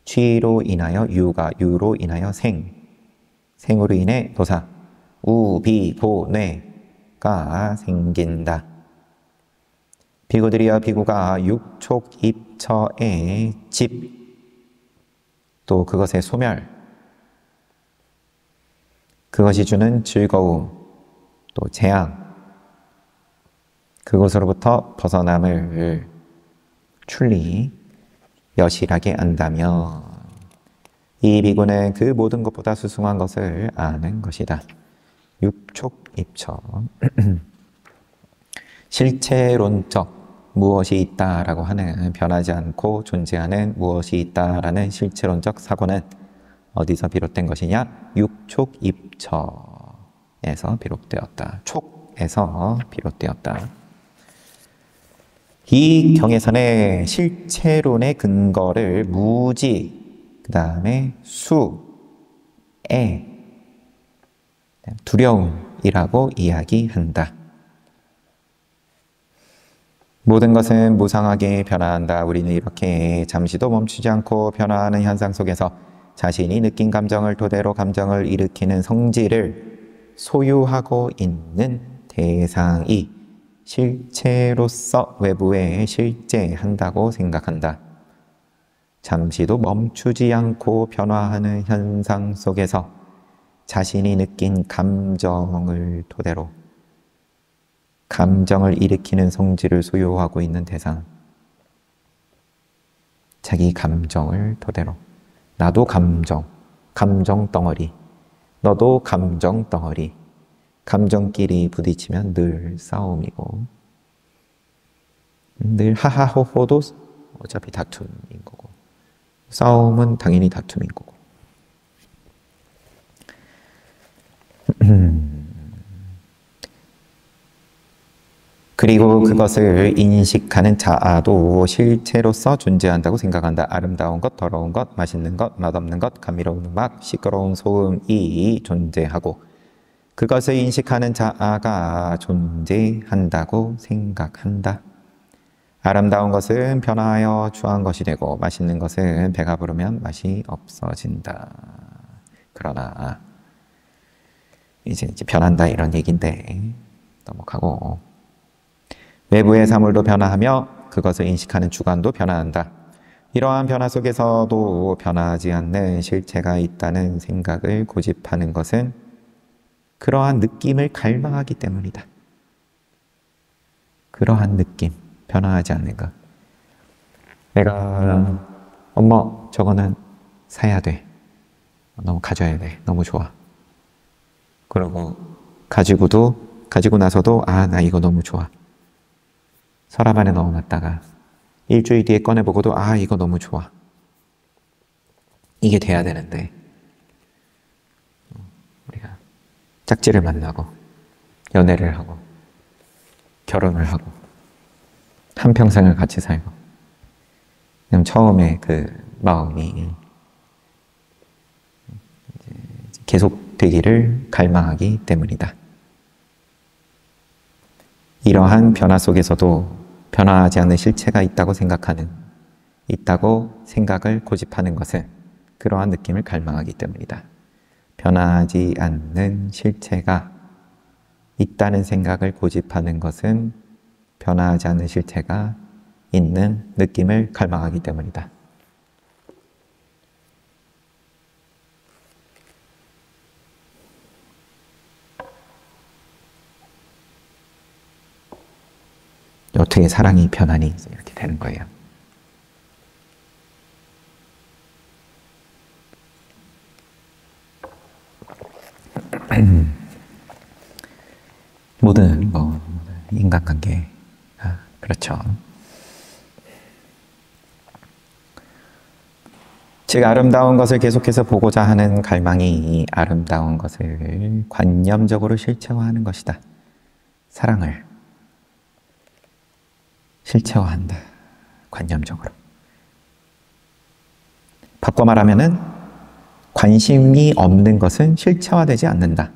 취로 인하여 유가 유로 인하여 생으로 인해 도사, 우, 비, 보, 뇌가 생긴다. 비구들이여 비구가 육촉입처의 집, 또 그것의 소멸, 그것이 주는 즐거움, 또 재앙, 그것으로부터 벗어남을 출리 여실하게 안다며 이 비구는 그 모든 것보다 수승한 것을 아는 것이다. 육촉입처 실체론적 무엇이 있다라고 하는 변하지 않고 존재하는 무엇이 있다라는 실체론적 사고는 어디서 비롯된 것이냐? 육촉입처에서 비롯되었다. 촉에서 비롯되었다. 이 경에서는 실체론의 근거를 무지, 그 다음에 수에 두려움이라고 이야기한다. 모든 것은 무상하게 변화한다. 우리는 이렇게 잠시도 멈추지 않고 변화하는 현상 속에서 자신이 느낀 감정을 토대로 감정을 일으키는 성질을 소유하고 있는 대상이 실체로서 외부에 실제한다고 생각한다. 잠시도 멈추지 않고 변화하는 현상 속에서 자신이 느낀 감정을 토대로 감정을 일으키는 성질을 소유하고 있는 대상, 자기 감정을 토대로 나도 감정, 감정 덩어리, 너도 감정 덩어리, 감정끼리 부딪히면 늘 싸움이고 늘 하하호호도 어차피 다툼인 거고 싸움은 당연히 다툼인 거고 그리고 그것을 인식하는 자아도 실체로서 존재한다고 생각한다. 아름다운 것, 더러운 것, 맛있는 것, 맛없는 것, 감미로운 음악, 시끄러운 소음이 존재하고 그것을 인식하는 자아가 존재한다고 생각한다. 아름다운 것은 변화하여 추한 것이 되고 맛있는 것은 배가 부르면 맛이 없어진다. 그러나 이제 변한다 이런 얘기인데 넘어가고 외부의 사물도 변화하며 그것을 인식하는 주관도 변화한다. 이러한 변화 속에서도 변하지 않는 실체가 있다는 생각을 고집하는 것은 그러한 느낌을 갈망하기 때문이다. 그러한 느낌, 변화하지 않는 것. 내가 엄마 저거는 사야 돼. 너무 가져야 돼. 너무 좋아. 그리고 가지고 나서도 나 이거 너무 좋아. 서랍 안에 넣어놨다가 일주일 뒤에 꺼내보고도 이거 너무 좋아. 이게 돼야 되는데 짝지를 만나고 연애를 하고 결혼을 하고 한평생을 같이 살고, 그럼 처음에 그 마음이 계속되기를 갈망하기 때문이다. 이러한 변화 속에서도 변화하지 않는 실체가 있다고 생각을 고집하는 것은 그러한 느낌을 갈망하기 때문이다. 변화하지 않는 실체가 있다는 생각을 고집하는 것은 변화하지 않는 실체가 있는 느낌을 갈망하기 때문이다. 어떻게 사랑이 변하니? 이렇게 되는 거예요. 모든 인간관계, 그렇죠. 즉 아름다운 것을 계속해서 보고자 하는 갈망이 아름다운 것을 관념적으로 실체화하는 것이다. 사랑을 실체화한다. 관념적으로. 바꿔 말하면은 관심이 없는 것은 실체화되지 않는다.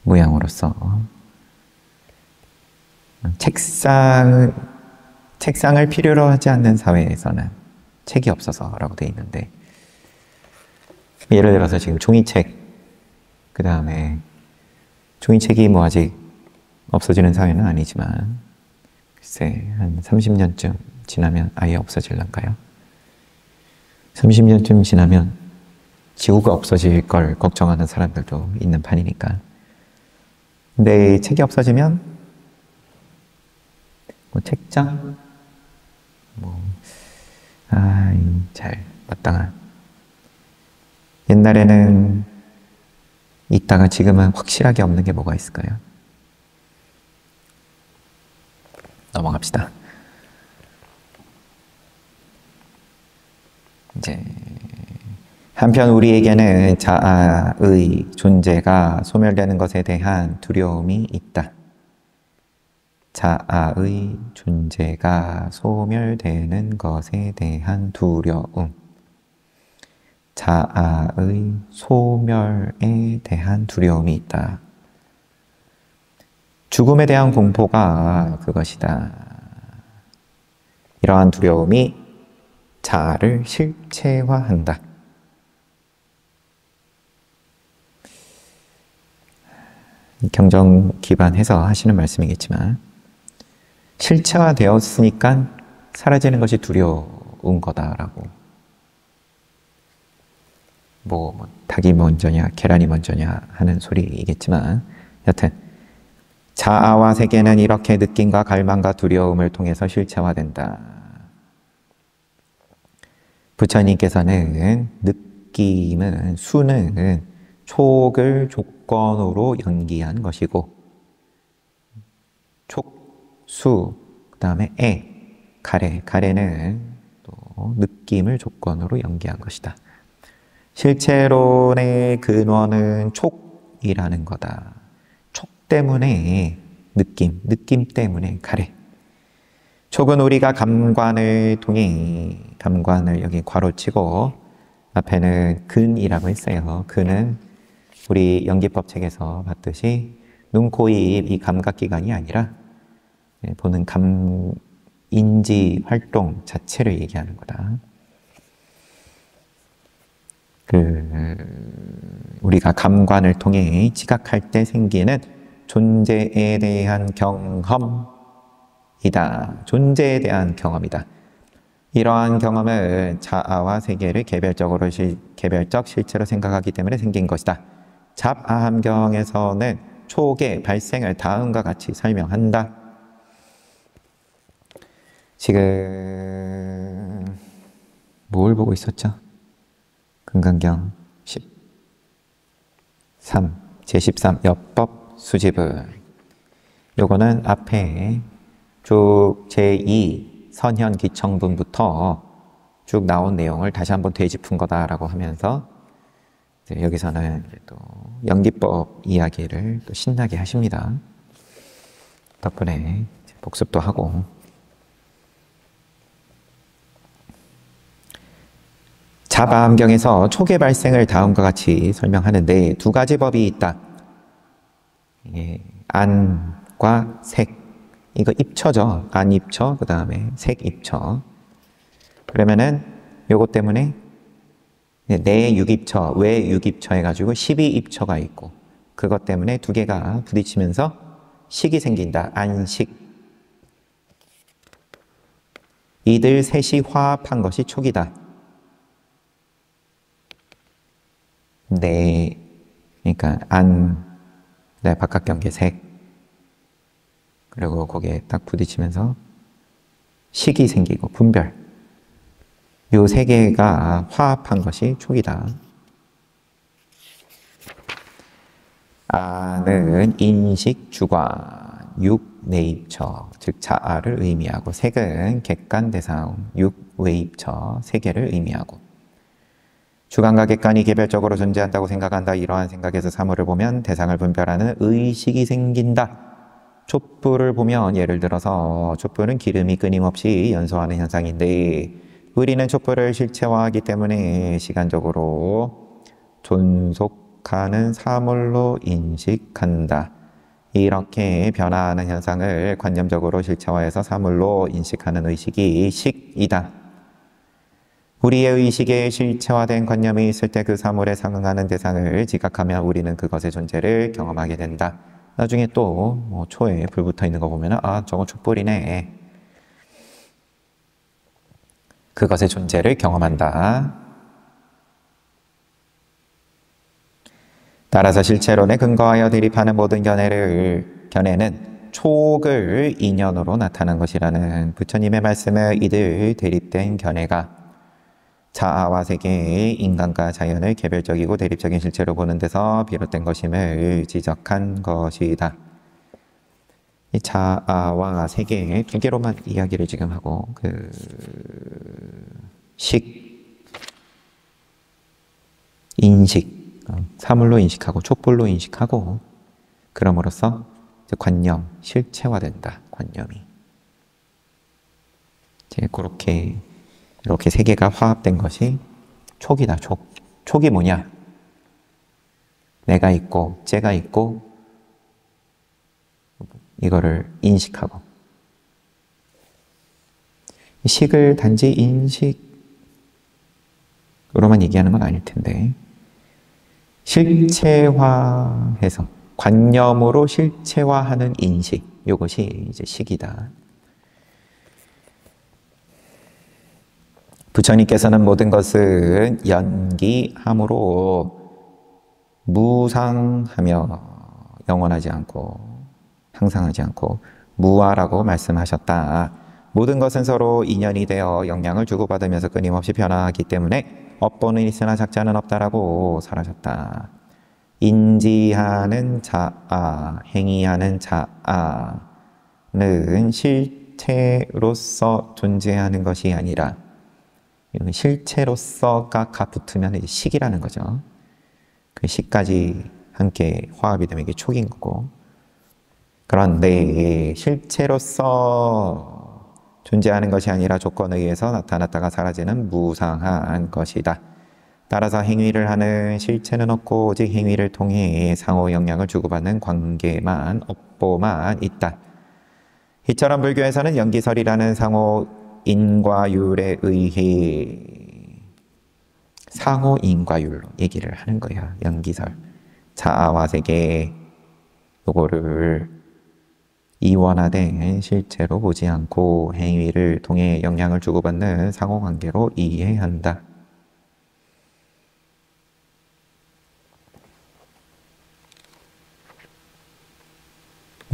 모양으로서 책상을 필요로 하지 않는 사회에서는 책이 없어서라고 되어 있는데, 예를 들어서 지금 종이책, 그 다음에 종이책이 아직 없어지는 사회는 아니지만 글쎄 한 30년쯤 지나면 아예 없어질란가요? 30년쯤 지나면 지구가 없어질 걸 걱정하는 사람들도 있는 판이니까. 근데 책이 없어지면 책장? 잘 마땅한. 옛날에는 있다가 지금은 확실하게 없는 게 뭐가 있을까요? 넘어갑시다. 이제 한편 우리에게는 자아의 존재가 소멸되는 것에 대한 두려움이 있다. 자아의 존재가 소멸되는 것에 대한 두려움. 자아의 소멸에 대한 두려움이 있다. 죽음에 대한 공포가 그것이다. 이러한 두려움이 자아를 실체화한다. 경전 기반해서 하시는 말씀이겠지만, 실체화되었으니까 사라지는 것이 두려운 거다라고. 닭이 먼저냐 계란이 먼저냐 하는 소리이겠지만, 여튼 자아와 세계는 이렇게 느낌과 갈망과 두려움을 통해서 실체화된다. 부처님께서는 느낌은, 수는 촉을 조건으로 연기한 것이고, 촉, 수, 그 다음에 가래는 또 느낌을 조건으로 연기한 것이다. 실체론의 근원은 촉이라는 거다. 촉 때문에 느낌 때문에 가래. 촉은 우리가 감관을 통해, 감관을 여기 괄호치고 앞에는 근이라고 했어요. 근은 우리 연기법 책에서 봤듯이 눈, 코, 입, 이 감각기관이 아니라 보는 인지 활동 자체를 얘기하는 거다. 우리가 감관을 통해 지각할 때 생기는 존재에 대한 경험이다. 존재에 대한 경험이다. 이러한 경험은 자아와 세계를 개별적 실체로 생각하기 때문에 생긴 것이다. 잡아함경에서는 촉의 발생을 다음과 같이 설명한다. 지금 뭘 보고 있었죠? 금강경 13, 제13 여법 수집은, 요거는 앞에 쭉 제2 선현 기청분부터 쭉 나온 내용을 다시 한번 되짚은 거다라고 하면서 여기서는 또 연기법 이야기를 또 신나게 하십니다. 덕분에 복습도 하고. 자바암경에서 촉의 발생을 다음과 같이 설명하는데 두 가지 법이 있다. 안과 색. 이거 입처죠. 안입처, 그 다음에 색입처. 그러면은 요것 때문에 내육입처, 외육입처 해가지고 12입처가 있고, 그것 때문에 두 개가 부딪히면서 식이 생긴다. 안식. 이들 셋이 화합한 것이 촉이다. 네, 그러니까 바깥 경계 색, 그리고 거기에 딱 부딪히면서 식이 생기고 분별. 요 세 개가 화합한 것이 촉이다. 아는 인식, 주관, 육, 내입처, 즉 자아를 의미하고, 색은 객관, 대상, 육, 외입처, 세 개를 의미하고, 주관과 객관이 개별적으로 존재한다고 생각한다. 이러한 생각에서 사물을 보면 대상을 분별하는 의식이 생긴다. 촛불을 보면, 예를 들어서 촛불은 기름이 끊임없이 연소하는 현상인데, 우리는 촛불을 실체화하기 때문에 시간적으로 존속하는 사물로 인식한다. 이렇게 변화하는 현상을 관념적으로 실체화해서 사물로 인식하는 의식이 식이다. 우리의 의식에 실체화된 관념이 있을 때 그 사물에 상응하는 대상을 지각하면 우리는 그것의 존재를 경험하게 된다. 나중에 또 초에 불 붙어 있는 거 보면 저건 촛불이네. 그것의 존재를 경험한다. 따라서 실체론에 근거하여 대립하는 모든 견해는 촉을 인연으로 나타난 것이라는 부처님의 말씀을 이들 대립된 견해가 자아와 세계의 인간과 자연을 개별적이고 대립적인 실체로 보는 데서 비롯된 것임을 지적한 것이다. 이 자아와 세계 두 개로만 이야기를 지금 하고, 인식, 사물로 인식하고 촛불로 인식하고, 그럼으로써 관념, 실체화된다. 관념이 이제 이렇게 세 개가 화합된 것이 촉이다. 촉이 뭐냐? 내가 있고 쟤가 있고 이거를 인식하고, 식을 단지 인식으로만 얘기하는 건 아닐 텐데, 실체화해서 관념으로 실체화하는 인식, 이것이 이제 식이다. 부처님께서는 모든 것은 연기함으로 무상하며 영원하지 않고 항상하지 않고 무아라고 말씀하셨다. 모든 것은 서로 인연이 되어 영향을 주고받으면서 끊임없이 변화하기 때문에 업보는 있으나 작자는 없다라고 설하셨다. 인지하는 자아, 행위하는 자아는 실체로서 존재하는 것이 아니라, 실체로서가 붙으면 이제 식이라는 거죠. 그 식까지 함께 화합이 되면 이게 촉인 거고, 그런데 실체로서 존재하는 것이 아니라 조건에 의해서 나타났다가 사라지는 무상한 것이다. 따라서 행위를 하는 실체는 없고 오직 행위를 통해 상호 영향을 주고받는 관계만, 업보만 있다. 이처럼 불교에서는 연기설이라는 상호 인과율에 의해 상호 인과율로 얘기를 하는 거야. 연기설. 자아와 세계, 요거를 이원화된 실체로 보지 않고 행위를 통해 영향을 주고받는 상호관계로 이해한다.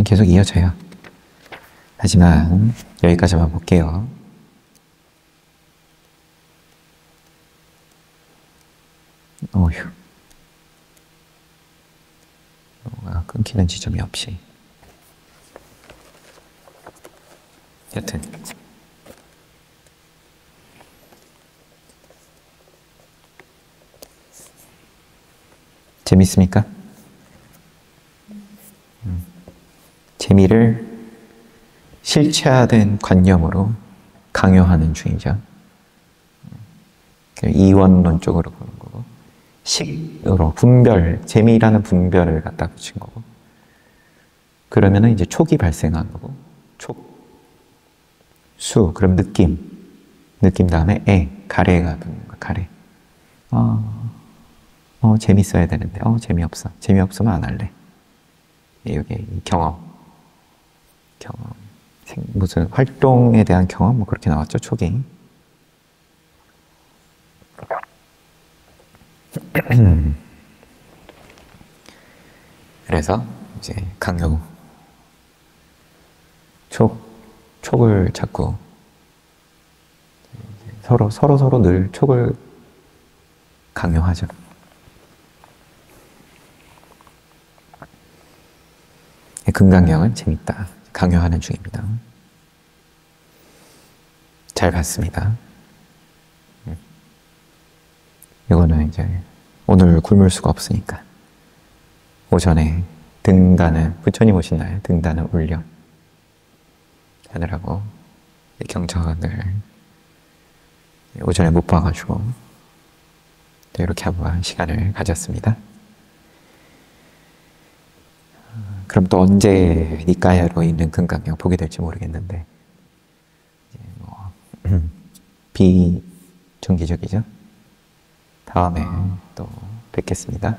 계속 이어져요. 하지만 여기까지만 볼게요. 어휴. 뭐가 끊기는 지점이 없이. 여튼 재밌습니까? 재미를 실체화된 관념으로 강요하는 중이죠. 이원론 쪽으로 보는 거고, 식으로 분별, 재미라는 분별을 갖다 붙인 거고, 그러면은 이제 촉이 발생한 거고, 촉, 수, 그럼 느낌 다음에 가래가 붙는 거, 가래. 재밌어야 되는데, 재미없어. 재미없으면 안 할래. 이게 경험, 무슨 활동에 대한 경험, 뭐 그렇게 나왔죠, 촉이. 그래서 이제 강요, 촉을 자꾸 서로 늘 촉을 강요하죠. 금강경은 재밌다. 강요하는 중입니다. 잘 봤습니다. 이거는 이제 오늘 굶을 수가 없으니까 오전에 등단은, 부처님 오신 날 등단은 울려 하느라고 경전을 오전에 못 봐가지고 이렇게 한번 시간을 가졌습니다. 그럼 또 언제 니까야로 있는 금강경 보게 될지 모르겠는데 비정기적이죠. 다음에 또 뵙겠습니다.